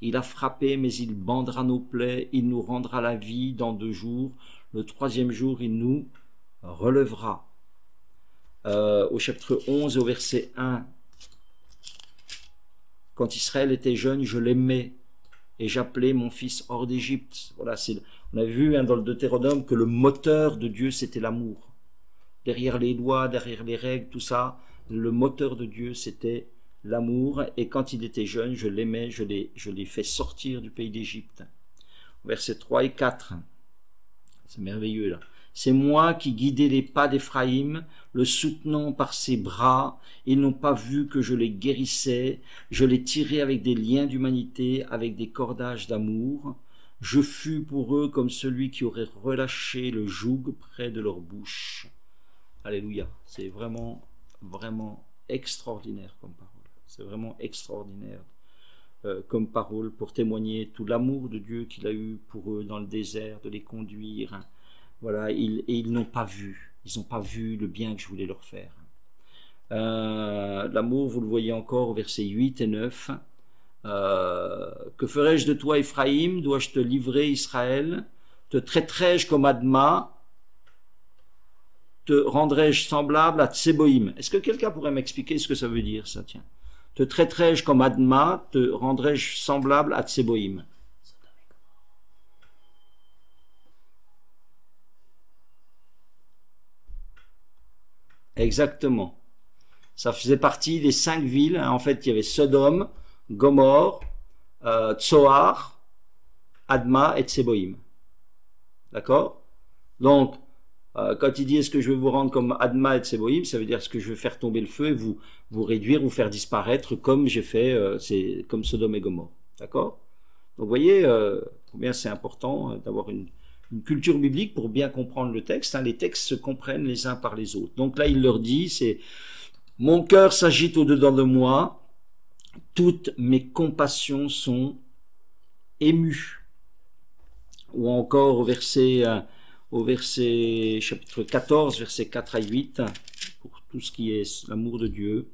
Il a frappé, mais il bandera nos plaies. Il nous rendra la vie dans 2 jours. Le 3e jour, il nous relèvera. Au chapitre 11, au verset 1, quand Israël était jeune, je l'aimais et j'appelais mon fils hors d'Égypte. Voilà, on a vu dans le Deutéronome que le moteur de Dieu, c'était l'amour. Derrière les lois, derrière les règles, tout ça, le moteur de Dieu, c'était l'amour. Et quand il était jeune, je l'aimais, je l'ai fait sortir du pays d'Égypte. Versets 3 et 4, c'est merveilleux là. C'est moi qui guidais les pas d'Éphraïm, le soutenant par ses bras. Ils n'ont pas vu que je les guérissais. Je les tirais avec des liens d'humanité, avec des cordages d'amour. Je fus pour eux comme celui qui aurait relâché le joug près de leur bouche. Alléluia. C'est vraiment, vraiment extraordinaire comme parole. C'est vraiment extraordinaire comme parole pour témoigner tout l'amour de Dieu qu'il a eu pour eux dans le désert, de les conduire. Voilà, ils n'ont pas vu. Ils n'ont pas vu le bien que je voulais leur faire. L'amour, vous le voyez encore au verset 8 et 9. Que ferai-je de toi, Éphraïm? Dois-je te livrer, Israël? Te traiterai-je comme Adma? Te rendrai-je semblable à Tseboïm? Est-ce que quelqu'un pourrait m'expliquer ce que ça veut dire, ça? Tiens. Te traiterai-je comme Adma? Te rendrai-je semblable à Tseboïm? Exactement. Ça faisait partie des 5 villes. En fait, il y avait Sodome, Gomorre, Tsoar, Adma et Tseboïm. D'accord? Donc, quand il dit est-ce que je vais vous rendre comme Adma et Tseboïm, ça veut dire est-ce que je vais faire tomber le feu et vous réduire, vous faire disparaître comme j'ai fait, c'est comme Sodome et Gomorre. D'accord? Donc, vous voyez combien c'est important d'avoir une culture biblique pour bien comprendre le texte. Les textes se comprennent les uns par les autres. Donc là, il leur dit, c'est « Mon cœur s'agite au-dedans de moi, toutes mes compassions sont émues. » Ou encore au verset chapitre 14, versets 4 à 8, pour tout ce qui est l'amour de Dieu.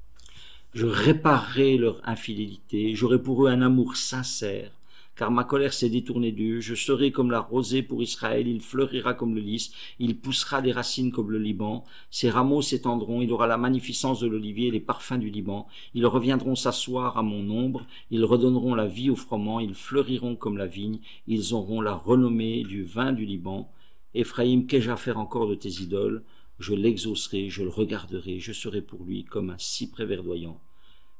« Je réparerai leur infidélité, j'aurai pour eux un amour sincère. Car ma colère s'est détournée d'eux, je serai comme la rosée pour Israël, il fleurira comme le lys, il poussera des racines comme le Liban, ses rameaux s'étendront, il aura la magnificence de l'olivier et les parfums du Liban, ils reviendront s'asseoir à mon ombre, ils redonneront la vie au froment, ils fleuriront comme la vigne, ils auront la renommée du vin du Liban. Éphraïm, qu'ai-je à faire encore de tes idoles? Je l'exaucerai, je le regarderai, je serai pour lui comme un cyprès verdoyant,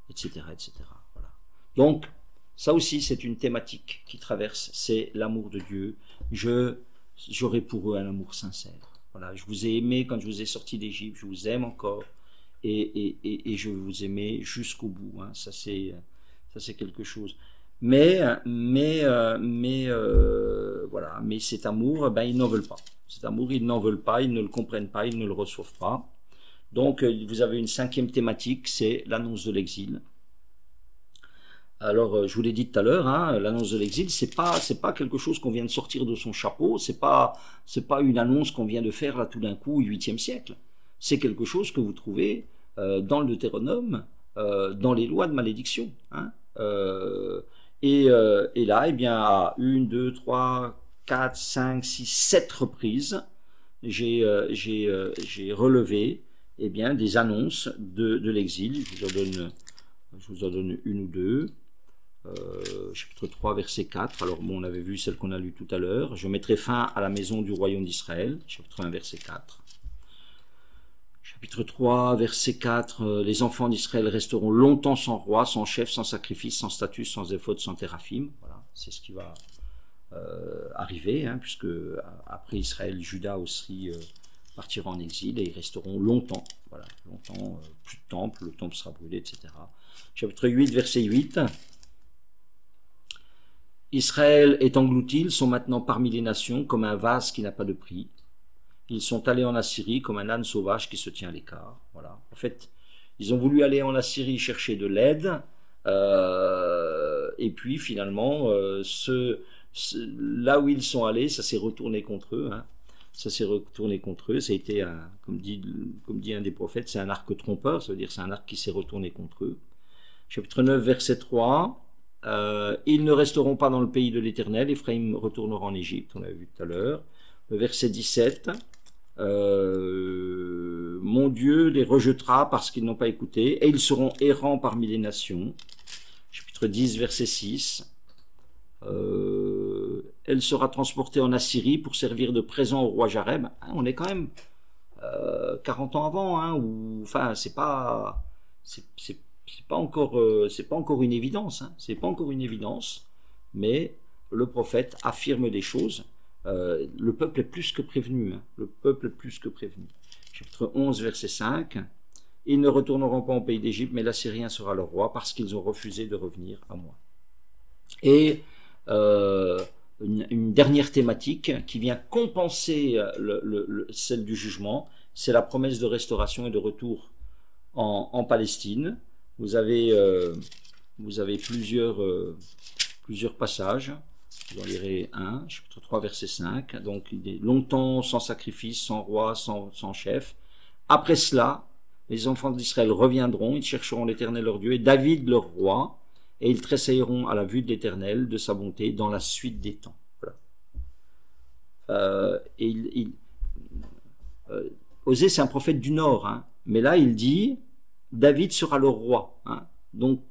etc., etc. Voilà. Donc, ça aussi, c'est une thématique qui traverse, c'est l'amour de Dieu. J'aurai pour eux un amour sincère. Voilà, je vous ai aimé quand je vous ai sorti d'Égypte, je vous aime encore, et je vais vous aimer jusqu'au bout. Hein. Ça, c'est quelque chose. Mais cet amour, ils n'en veulent pas. Cet amour, ils n'en veulent pas, ils ne le comprennent pas, ils ne le reçoivent pas. Donc, vous avez une 5e thématique, c'est l'annonce de l'exil. Alors, je vous l'ai dit tout à l'heure, l'annonce de l'exil, c'est pas quelque chose qu'on vient de sortir de son chapeau, c'est pas une annonce qu'on vient de faire là tout d'un coup au 8e siècle. C'est quelque chose que vous trouvez dans le Deutéronome, dans les lois de malédiction. Et là, eh bien, à 1, 2, 3, 4, 5, 6, 7 reprises, j'ai relevé eh bien, des annonces de l'exil. Je vous en donne une ou deux. Chapitre 3, verset 4. Alors, bon, on avait vu celle qu'on a lue tout à l'heure. Je mettrai fin à la maison du royaume d'Israël. Chapitre 1, verset 4. Chapitre 3, verset 4. Les enfants d'Israël resteront longtemps sans roi, sans chef, sans sacrifice, sans statut, sans éphod, sans téraphim. Voilà, c'est ce qui va arriver, puisque après Israël, Juda aussi partira en exil et ils resteront longtemps. Voilà, longtemps, plus de temple, le temple sera brûlé, etc. Chapitre 8, verset 8. Israël est englouti, ils sont maintenant parmi les nations comme un vase qui n'a pas de prix. Ils sont allés en Assyrie comme un âne sauvage qui se tient à l'écart. Voilà. En fait, ils ont voulu aller en Assyrie chercher de l'aide, et puis finalement, là où ils sont allés, ça s'est retourné contre eux. Ça s'est retourné contre eux. Ça a été, comme dit un des prophètes, c'est un arc trompeur, ça veut dire c'est un arc qui s'est retourné contre eux. Chapitre 9, verset 3. Ils ne resteront pas dans le pays de l'Éternel, Éphraïm retournera en Égypte, on l'a vu tout à l'heure. Le verset 17, mon Dieu les rejettera parce qu'ils n'ont pas écouté, et ils seront errants parmi les nations. Chapitre 10, verset 6. Elle sera transportée en Assyrie pour servir de présent au roi Jareb. Hein, on est quand même 40 ans avant, hein, où, enfin, c'est pas encore une évidence, hein, c'est pas encore une évidence, mais le prophète affirme des choses. Le peuple est plus que prévenu, hein, le peuple est plus que prévenu. Chapitre 11, verset 5. Ils ne retourneront pas au pays d'Égypte, mais l'Assyrien sera leur roi parce qu'ils ont refusé de revenir à moi. Et une dernière thématique qui vient compenser celle du jugement, c'est la promesse de restauration et de retour en Palestine. Vous avez plusieurs passages. J'en lirai un, chapitre 3, verset 5. Donc, il est longtemps sans sacrifice, sans roi, sans chef. Après cela, les enfants d'Israël reviendront, ils chercheront l'Éternel leur Dieu et David leur roi, et ils tressailleront à la vue de l'Éternel, de sa bonté, dans la suite des temps. Voilà. Osée, c'est un prophète du Nord, hein, mais là, il dit, David sera leur roi. Hein. Donc,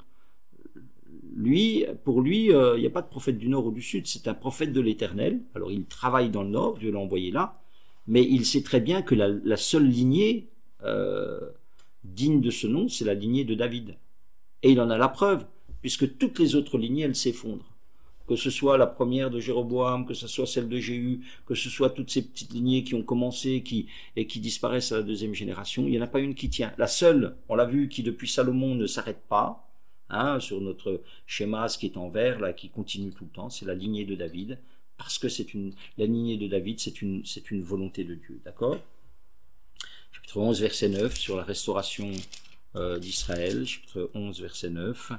pour lui, il n'y a pas de prophète du Nord ou du Sud, c'est un prophète de l'Éternel. Alors, il travaille dans le Nord, Dieu l'a envoyé là, mais il sait très bien que la seule lignée digne de ce nom, c'est la lignée de David. Et il en a la preuve, puisque toutes les autres lignées, elles s'effondrent. Que ce soit la première de Jéroboam, que ce soit celle de Jéhu, que ce soit toutes ces petites lignées qui ont commencé et qui disparaissent à la deuxième génération, il n'y en a pas une qui tient. La seule, on l'a vu, qui depuis Salomon ne s'arrête pas, hein, sur notre schéma, ce qui est en vert, là, qui continue tout le temps, c'est la lignée de David, parce que la lignée de David, c'est une volonté de Dieu, d'accord? Chapitre 11, verset 9, sur la restauration d'Israël, chapitre 11, verset 9,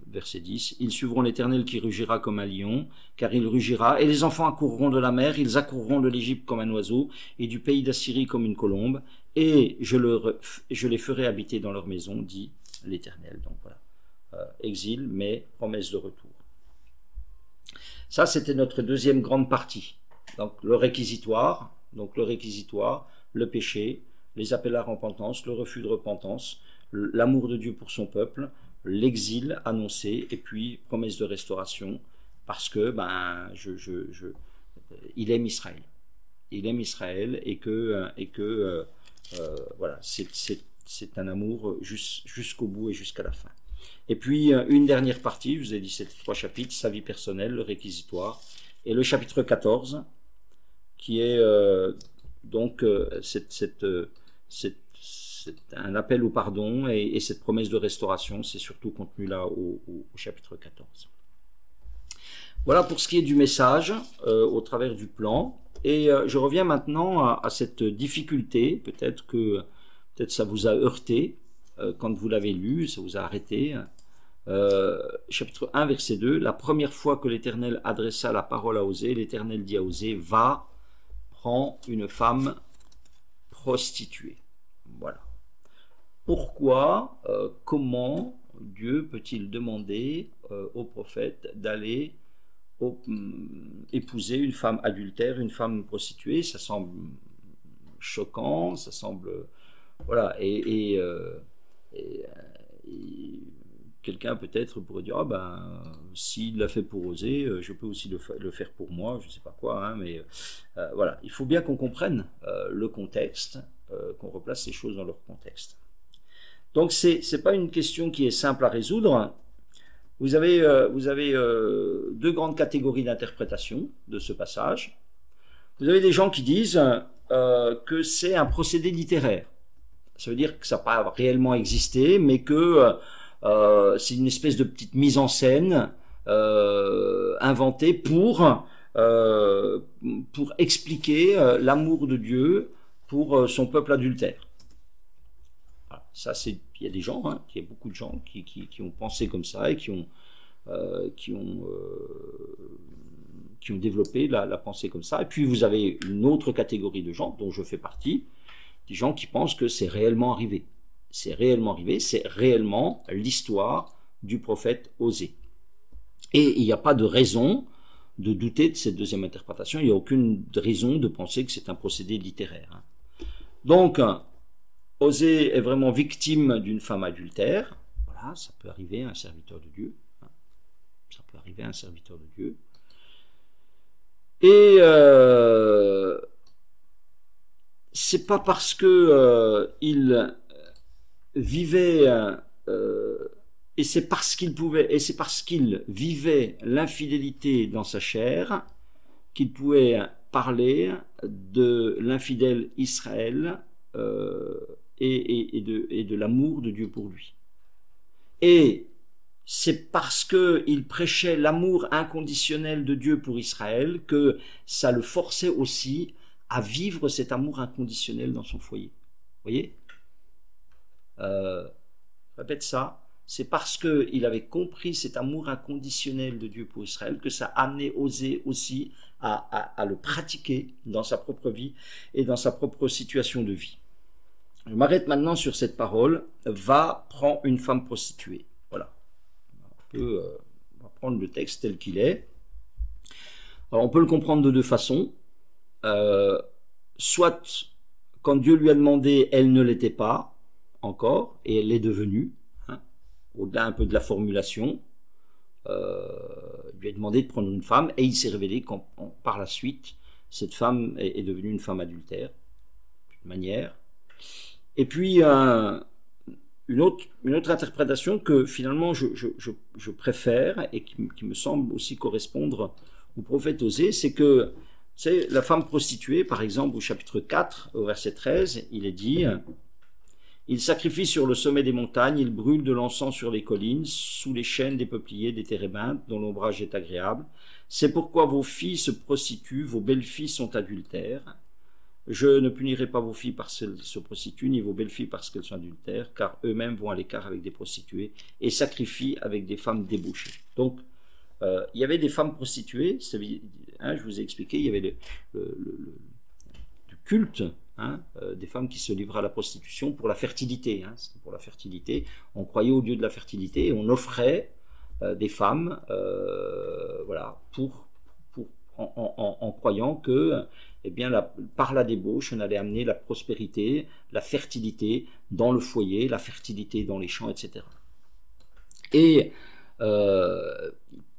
verset 10, ils suivront l'Éternel qui rugira comme un lion, car il rugira, et les enfants accourront de la mer, ils accourront de l'Égypte comme un oiseau, et du pays d'Assyrie comme une colombe, et je les ferai habiter dans leur maison, dit l'Éternel. Donc voilà, exil, mais promesse de retour. Ça, c'était notre deuxième grande partie. Donc le réquisitoire, le péché, les appels à la repentance, le refus de repentance, l'amour de Dieu pour son peuple, l'exil annoncé, et puis promesse de restauration, parce que il aime Israël. Il aime Israël, et que voilà, c'est un amour jusqu'au bout et jusqu'à la fin. Et puis une dernière partie, je vous ai dit ces 3 chapitres, sa vie personnelle, le réquisitoire, et le chapitre 14, qui est c'est un appel au pardon, et cette promesse de restauration, c'est surtout contenu là au chapitre 14. Voilà pour ce qui est du message au travers du plan. Et je reviens maintenant à cette difficulté, peut-être ça vous a heurté quand vous l'avez lu, ça vous a arrêté. Chapitre 1, verset 2, la première fois que l'Éternel adressa la parole à Osée, l'Éternel dit à Osée, va, prends une femme prostituée. Voilà. Pourquoi, comment Dieu peut-il demander au prophète d'aller épouser une femme adultère, une femme prostituée? Ça semble choquant, ça semble... Voilà, et quelqu'un peut-être pourrait dire, s'il l'a fait pour Osée, je peux aussi le faire pour moi, je ne sais pas quoi, hein, mais voilà, il faut bien qu'on comprenne le contexte, qu'on replace ces choses dans leur contexte. Donc c'est pas une question qui est simple à résoudre. Vous avez 2 grandes catégories d'interprétation de ce passage. Vous avez des gens qui disent que c'est un procédé littéraire. Ça veut dire que ça n'a pas réellement existé, mais que c'est une espèce de petite mise en scène inventée pour expliquer l'amour de Dieu pour son peuple adultère. Voilà. Ça, il y a des gens, hein, il y a beaucoup de gens qui ont pensé comme ça et qui ont développé la pensée comme ça. Et puis vous avez une autre catégorie de gens, dont je fais partie, des gens qui pensent que c'est réellement arrivé. C'est réellement arrivé, c'est réellement l'histoire du prophète Osée. Et il n'y a pas de raison de douter de cette deuxième interprétation, il n'y a aucune raison de penser que c'est un procédé littéraire. Donc, Osée est vraiment victime d'une femme adultère. Voilà, ça peut arriver à un serviteur de Dieu. Ça peut arriver à un serviteur de Dieu. Et c'est pas parce que il vivait et c'est parce qu'il pouvait, et c'est parce qu'il vivait l'infidélité dans sa chair qu'il pouvait parler de l'infidèle Israël et de l'amour de Dieu pour lui. Et c'est parce qu'il prêchait l'amour inconditionnel de Dieu pour Israël que ça le forçait aussi à vivre cet amour inconditionnel dans son foyer. Vous voyez, je répète ça. C'est parce qu'il avait compris cet amour inconditionnel de Dieu pour Israël que ça a amené Osée aussi à le pratiquer dans sa propre vie et dans sa propre situation de vie. Je m'arrête maintenant sur cette parole. Va, prends une femme prostituée. Voilà. On va prendre le texte tel qu'il est. Alors, on peut le comprendre de deux façons. Soit, quand Dieu lui a demandé, elle ne l'était pas encore, et elle l'est devenue. Au-delà un peu de la formulation, il lui a demandé de prendre une femme, et il s'est révélé qu'en par la suite, cette femme est devenue une femme adultère, d'une manière. Et puis, une autre interprétation que finalement je préfère, et qui me semble aussi correspondre au prophète Osée, c'est que, c'est la femme prostituée, par exemple, au chapitre 4, au verset 13, il est dit... Il sacrifie sur le sommet des montagnes, il brûle de l'encens sur les collines, sous les chênes des peupliers, des térébinthes, dont l'ombrage est agréable. C'est pourquoi vos filles se prostituent, vos belles-filles sont adultères. Je ne punirai pas vos filles parce qu'elles se prostituent, ni vos belles-filles parce qu'elles sont adultères, car eux-mêmes vont à l'écart avec des prostituées et sacrifient avec des femmes débauchées. Donc, il y avait des femmes prostituées, je vous ai expliqué, il y avait le culte, des femmes qui se livraient à la prostitution pour la fertilité. C'était pour la fertilité. On croyait au Dieu de la fertilité et on offrait des femmes, voilà, en croyant que, eh bien, par la débauche, on allait amener la prospérité, la fertilité dans le foyer, la fertilité dans les champs, etc. Et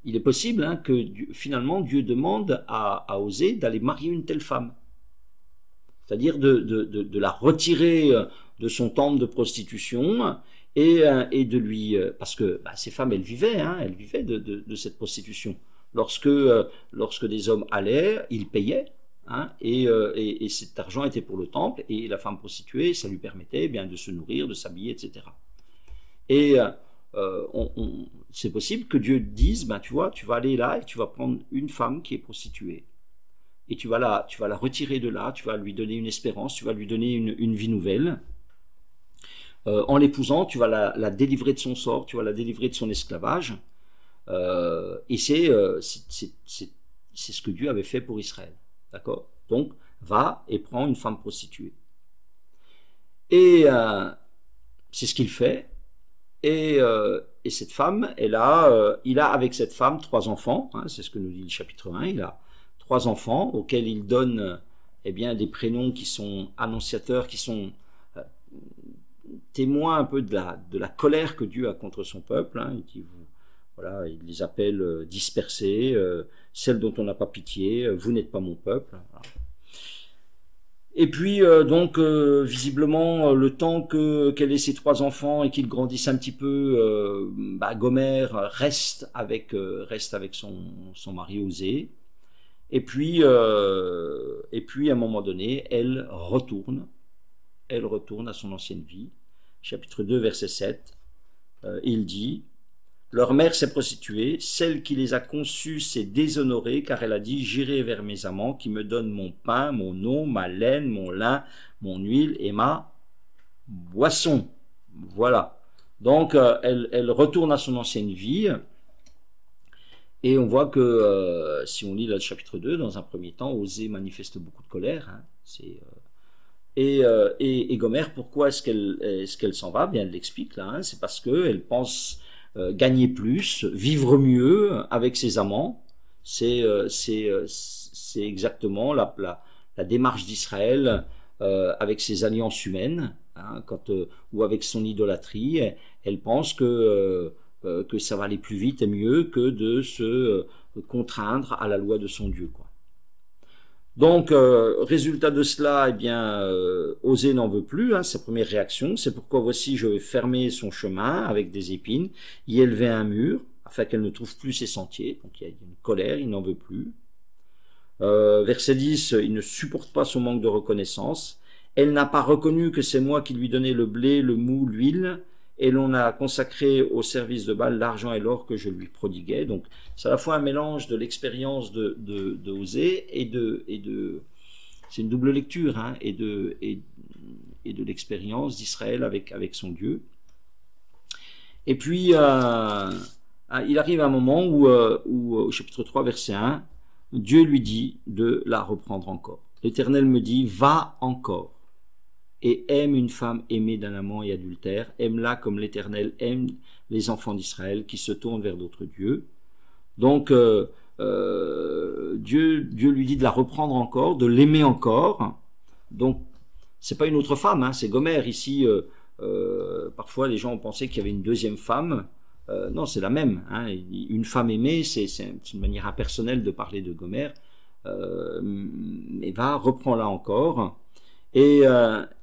il est possible que finalement Dieu demande à Osée d'aller marier une telle femme. C'est-à-dire de la retirer de son temple de prostitution et de lui... Parce que ces femmes, elles vivaient de cette prostitution. Lorsque des hommes allaient, ils payaient, et cet argent était pour le temple, et la femme prostituée, ça lui permettait bien de se nourrir, de s'habiller, etc. Et c'est possible que Dieu dise, tu vois, tu vas aller là et tu vas prendre une femme qui est prostituée. Et tu vas la retirer de là, tu vas lui donner une espérance, tu vas lui donner une vie nouvelle. En l'épousant, tu vas la délivrer de son sort, tu vas la délivrer de son esclavage. Et c'est ce que Dieu avait fait pour Israël. D'accord ? Donc, va et prends une femme prostituée. Et c'est ce qu'il fait. Et cette femme, il a avec cette femme 3 enfants. C'est ce que nous dit le chapitre 1. Il a 3 enfants auxquels il donne des prénoms qui sont annonciateurs, qui sont témoins un peu de la colère que Dieu a contre son peuple. Il les appelle dispersés, celles dont on n'a pas pitié, vous n'êtes pas mon peuple. Voilà. Et puis visiblement le temps qu'elle ait ses 3 enfants et qu'ils grandissent un petit peu, Gomer reste avec son mari Osée. Et puis à un moment donné, elle retourne à son ancienne vie. Chapitre 2, verset 7, il dit: leur mère s'est prostituée, celle qui les a conçus s'est déshonorée, car elle a dit: j'irai vers mes amants qui me donnent mon pain, mon eau, ma laine, mon lin, mon huile et ma boisson. Voilà. Donc elle retourne à son ancienne vie. Et on voit que si on lit le chapitre 2, dans un premier temps, Osée manifeste beaucoup de colère. Et Gomer, pourquoi est-ce qu'elle s'en va? Bien, elle l'explique là, hein, c'est parce qu'elle pense gagner plus, vivre mieux avec ses amants. C'est exactement la démarche d'Israël avec ses alliances humaines, hein, ou avec son idolâtrie. Elle pense que ça va aller plus vite et mieux que de se contraindre à la loi de son Dieu, quoi. Donc, résultat de cela, eh bien, Osée n'en veut plus, hein, sa première réaction. C'est pourquoi voici, je vais fermer son chemin avec des épines, y élever un mur, afin qu'elle ne trouve plus ses sentiers. Donc, il y a une colère, il n'en veut plus. Verset 10, il ne supporte pas son manque de reconnaissance. Elle n'a pas reconnu que c'est moi qui lui donnais le blé, le mou, l'huile, et l'on a consacré au service de Baal l'argent et l'or que je lui prodiguais. Donc, c'est à la fois un mélange de l'expérience de Osée c'est une double lecture, hein, et de l'expérience d'Israël avec son Dieu. Et puis, il arrive un moment où au chapitre 3, verset 1, Dieu lui dit de la reprendre encore. L'Éternel me dit, va encore et aime une femme aimée d'un amant et adultère, aime-la comme l'Éternel aime les enfants d'Israël qui se tournent vers d'autres dieux. Donc, Dieu lui dit de la reprendre encore, de l'aimer encore. Donc, c'est pas une autre femme, hein, c'est Gomer. Ici, parfois les gens ont pensé qu'il y avait une deuxième femme. Non, c'est la même, hein. Une femme aimée, c'est une manière impersonnelle de parler de Gomer. Mais reprends-la encore. Et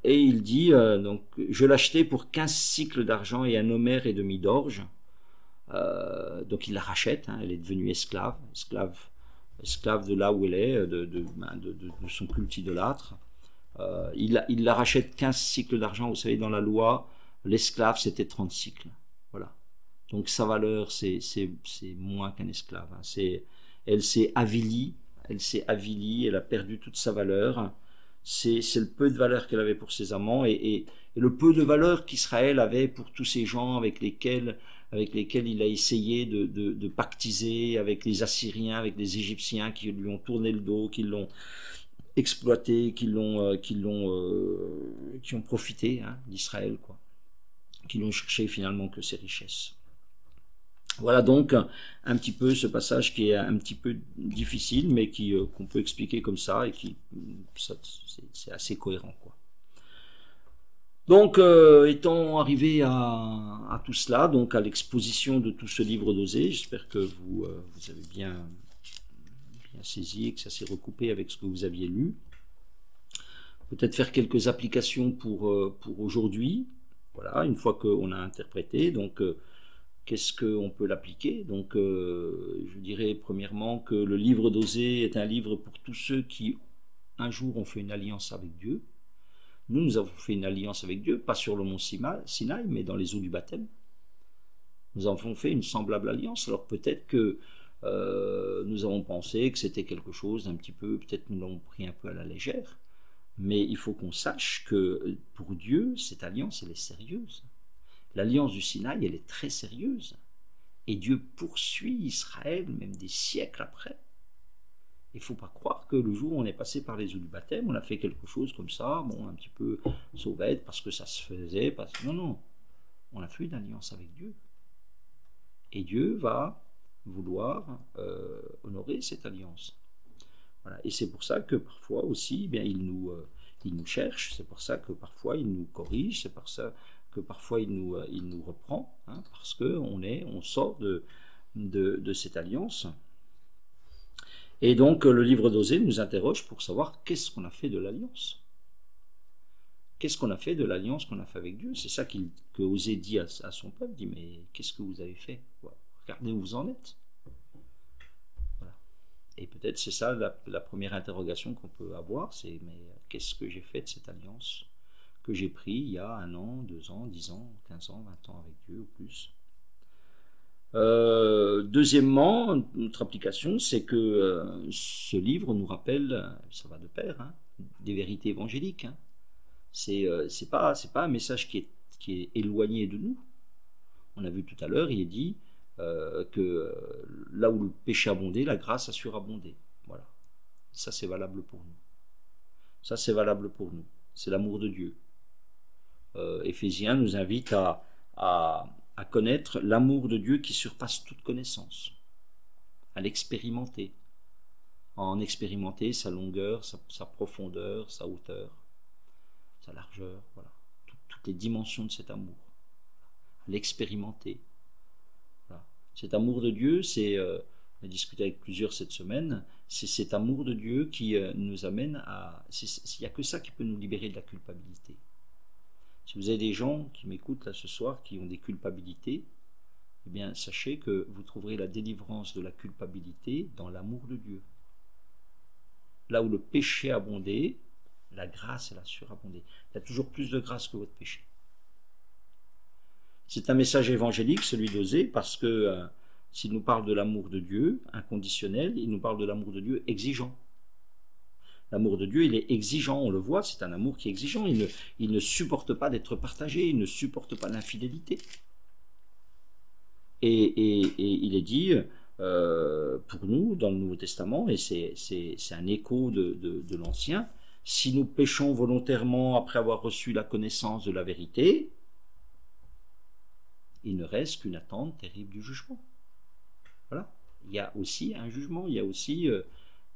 il dit, donc, je l'achetais pour 15 cycles d'argent et un homère et demi d'orge. Donc il la rachète, hein, elle est devenue esclave de là où elle est, de son culte idolâtre. Il la rachète 15 cycles d'argent. Vous savez, dans la loi, l'esclave c'était 30 cycles. Voilà. Donc sa valeur, c'est moins qu'un esclave, hein. Elle s'est avilie, elle a perdu toute sa valeur. C'est le peu de valeur qu'elle avait pour ses amants et le peu de valeur qu'Israël avait pour tous ces gens avec lesquels il a essayé de pactiser, avec les Assyriens, avec les Égyptiens qui lui ont tourné le dos, qui l'ont exploité, qui ont profité, hein, d'Israël, quoi, qui n'ont cherché finalement que ses richesses. Voilà donc un petit peu ce passage qui est un petit peu difficile, mais qu'on peut expliquer comme ça, et c'est assez cohérent, quoi. Donc, étant arrivé à tout cela, donc à l'exposition de tout ce livre d'Osée, j'espère que vous avez bien saisi et que ça s'est recoupé avec ce que vous aviez lu. Peut-être faire quelques applications pour aujourd'hui. Voilà, une fois qu'on a interprété, donc qu'est-ce qu'on peut l'appliquer? Donc, je dirais premièrement que le livre d'Osée est un livre pour tous ceux qui, un jour, ont fait une alliance avec Dieu. Nous avons fait une alliance avec Dieu, pas sur le mont Sinaï, mais dans les eaux du baptême. Nous avons fait une semblable alliance. Alors peut-être que nous avons pensé que c'était quelque chose d'un petit peu, peut-être nous l'avons pris un peu à la légère, mais il faut qu'on sache que pour Dieu, cette alliance, elle est sérieuse. L'alliance du Sinaï, elle est très sérieuse. Et Dieu poursuit Israël, même des siècles après. Il ne faut pas croire que le jour où on est passé par les eaux du baptême, on a fait quelque chose comme ça, bon, un petit peu sauvette, parce que ça se faisait. Non. On a fait une alliance avec Dieu. Et Dieu va vouloir honorer cette alliance. Voilà. Et c'est pour ça que parfois aussi, bien, il nous cherche, c'est pour ça que parfois il nous corrige, c'est pour ça que parfois il nous reprend, hein, parce qu'on sort de cette alliance. Et donc le livre d'Osée nous interroge pour savoir qu'est-ce qu'on a fait de l'alliance. Qu'est-ce qu'on a fait de l'alliance qu'on a fait avec Dieu? C'est ça que Osée dit à son peuple, dit mais qu'est-ce que vous avez fait? Voilà. Regardez où vous en êtes. Voilà. Et peut-être c'est ça la première interrogation qu'on peut avoir, c'est mais qu'est-ce que j'ai fait de cette alliance que j'ai pris il y a 1 an, 2 ans, 10 ans, 15 ans, 20 ans avec Dieu ou plus? Deuxièmement, notre application, c'est que ce livre nous rappelle, ça va de pair, hein, des vérités évangéliques. Hein. C'est pas un message qui est éloigné de nous. On a vu tout à l'heure, il est dit que là où le péché abondait, la grâce a surabondé. Voilà. Ça, c'est valable pour nous. Ça, c'est valable pour nous. c'est l'amour de Dieu. Éphésiens nous invite à connaître l'amour de Dieu qui surpasse toute connaissance, à l'expérimenter, en expérimenter sa longueur, sa profondeur, sa hauteur, sa largeur, voilà, toutes les dimensions de cet amour, à l'expérimenter. Voilà. Cet amour de Dieu, on a discuté avec plusieurs cette semaine, c'est cet amour de Dieu qui nous amène à... Il n'y a que ça qui peut nous libérer de la culpabilité. Si vous avez des gens qui m'écoutent là ce soir, qui ont des culpabilités, eh bien sachez que vous trouverez la délivrance de la culpabilité dans l'amour de Dieu. Là où le péché abondait, la grâce elle a surabondé. Il y a toujours plus de grâce que votre péché. C'est un message évangélique, celui d'Osée, parce que s'il nous parle de l'amour de Dieu inconditionnel, il nous parle de l'amour de Dieu exigeant. L'amour de Dieu, il est exigeant, on le voit, c'est un amour qui est exigeant. Il ne supporte pas d'être partagé, il ne supporte pas l'infidélité. Et il est dit, pour nous, dans le Nouveau Testament, et c'est un écho de l'Ancien, si nous péchons volontairement après avoir reçu la connaissance de la vérité, il ne reste qu'une attente terrible du jugement. Voilà. Il y a aussi un jugement, il y a aussi...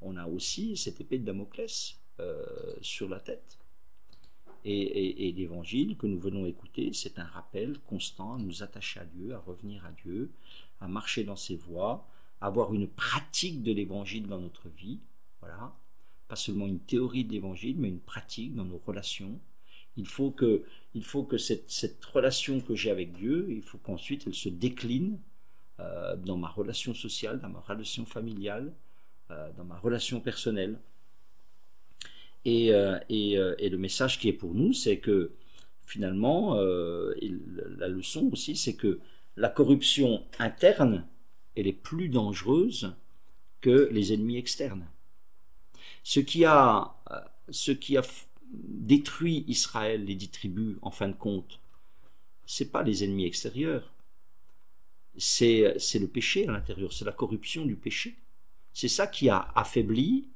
on a aussi cette épée de Damoclès sur la tête. Et l'évangile que nous venons écouter, c'est un rappel constant à nous attacher à Dieu, à revenir à Dieu, à marcher dans ses voies, à avoir une pratique de l'évangile dans notre vie. Voilà. Pas seulement une théorie de l'évangile, mais une pratique dans nos relations. Il faut que cette relation que j'ai avec Dieu, il faut qu'ensuite elle se décline dans ma relation sociale, dans ma relation familiale, dans ma relation personnelle. Et le message qui est pour nous, c'est que finalement, la leçon aussi, c'est que la corruption interne, elle est plus dangereuse que les ennemis externes. Ce qui a détruit Israël, les 10 tribus, en fin de compte, c'est pas les ennemis extérieurs, c'est le péché à l'intérieur, c'est la corruption du péché. C'est ça qui a affaibli,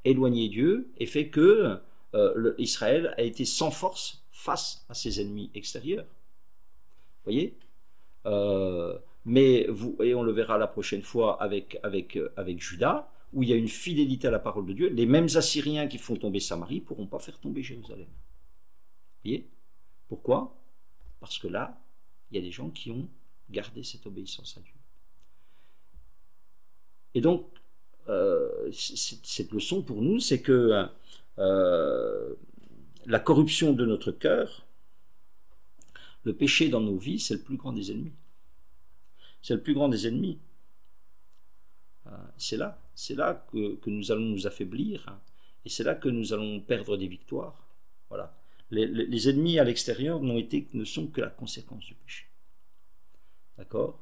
éloigné Dieu et fait que Israël a été sans force face à ses ennemis extérieurs. Vous voyez, et on le verra la prochaine fois avec Juda, où il y a une fidélité à la parole de Dieu. Les mêmes Assyriens qui font tomber Samarie ne pourront pas faire tomber Jérusalem. Vous voyez? Pourquoi? Parce que là, il y a des gens qui ont gardé cette obéissance à Dieu. Et donc, cette leçon pour nous, c'est que la corruption de notre cœur, le péché dans nos vies, c'est le plus grand des ennemis. C'est le plus grand des ennemis. C'est là que nous allons nous affaiblir, et c'est là que nous allons perdre des victoires. Voilà. Les ennemis à l'extérieur ne sont que la conséquence du péché. D'accord?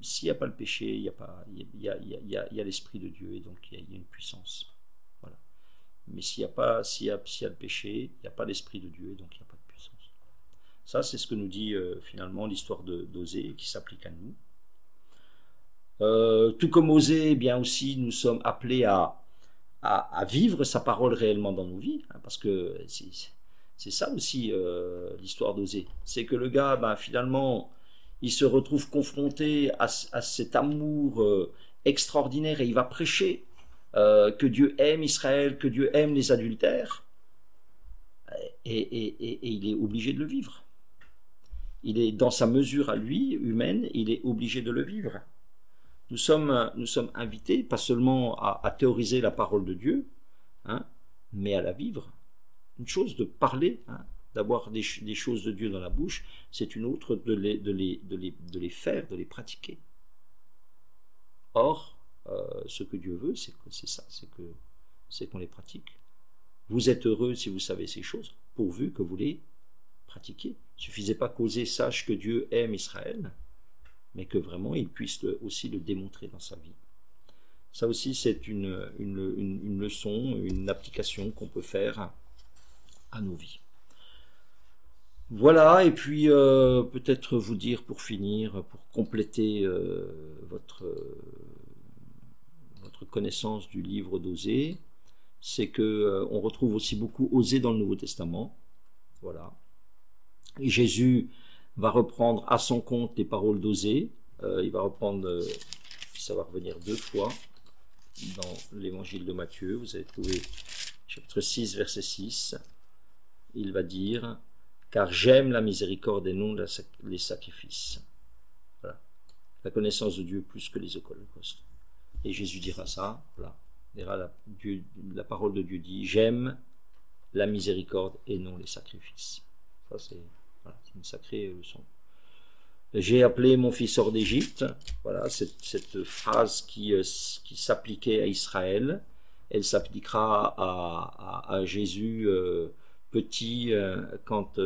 S'il n'y a pas le péché, il y a l'Esprit de Dieu, et donc il y a une puissance. Voilà. Mais s'il y a le péché, il n'y a pas l'Esprit de Dieu, et donc il n'y a pas de puissance. Ça, c'est ce que nous dit finalement l'histoire d'Osée, qui s'applique à nous. Tout comme Osée, eh bien aussi, nous sommes appelés à vivre sa parole réellement dans nos vies, hein, parce que c'est ça aussi l'histoire d'Osée. C'est que le gars, finalement, il se retrouve confronté à cet amour extraordinaire, et il va prêcher que Dieu aime Israël, que Dieu aime les adultères, et il est obligé de le vivre. Il est dans sa mesure à lui, humaine, il est obligé de le vivre. Nous sommes invités, pas seulement à théoriser la parole de Dieu, hein, mais à la vivre. Une chose de parler, hein, d'avoir des choses de Dieu dans la bouche, c'est une autre de les faire, de les pratiquer. Or, ce que Dieu veut, c'est ça, c'est qu'on les pratique. Vous êtes heureux si vous savez ces choses, pourvu que vous les pratiquiez. Il ne suffisait pas qu'Osée sache que Dieu aime Israël, mais que vraiment il puisse aussi le démontrer dans sa vie. Ça aussi, c'est une leçon, une application qu'on peut faire à nos vies. Voilà, et puis peut-être vous dire pour finir, pour compléter votre connaissance du livre d'Osée, c'est que on retrouve aussi beaucoup Osée dans le Nouveau Testament. Voilà. Et Jésus va reprendre à son compte les paroles d'Osée. Il va reprendre, ça va revenir 2 fois dans l'évangile de Matthieu. Vous allez trouver chapitre 6, verset 6. Il va dire « Car j'aime la miséricorde et non les sacrifices. » Voilà. La connaissance de Dieu plus que les holocaustes. Et Jésus dira ça, voilà. La parole de Dieu dit « J'aime la miséricorde et non les sacrifices. » Ça, c'est une sacrée leçon. J'ai appelé mon fils hors d'Égypte. Voilà, cette phrase qui s'appliquait à Israël, elle s'appliquera à Jésus petit quand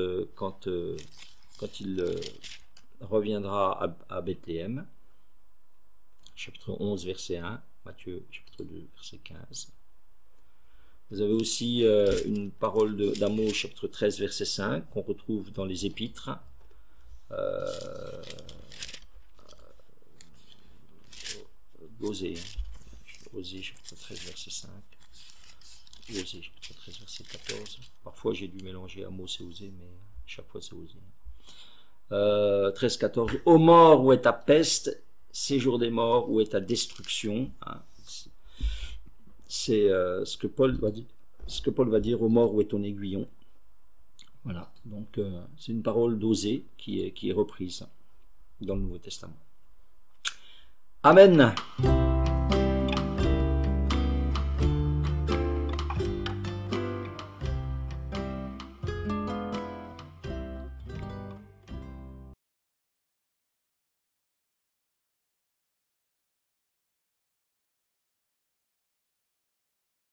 il reviendra à Bethléem. Chapitre 11, verset 1. Matthieu, chapitre 2, verset 15. Vous avez aussi une parole d'Amos, chapitre 13, verset 5, qu'on retrouve dans les Épîtres. Osée, chapitre 13, verset 5. Osée, chapitre 13, verset 14. Parfois, j'ai dû mélanger Amos et Osée, mais chaque fois, c'est Osée. 13, 14. Ô mort, où est ta peste? Séjour des morts, où est ta destruction? C'est ce que Paul va dire aux morts, où est ton aiguillon? Voilà, donc c'est une parole d'Osée qui est reprise dans le Nouveau Testament. Amen.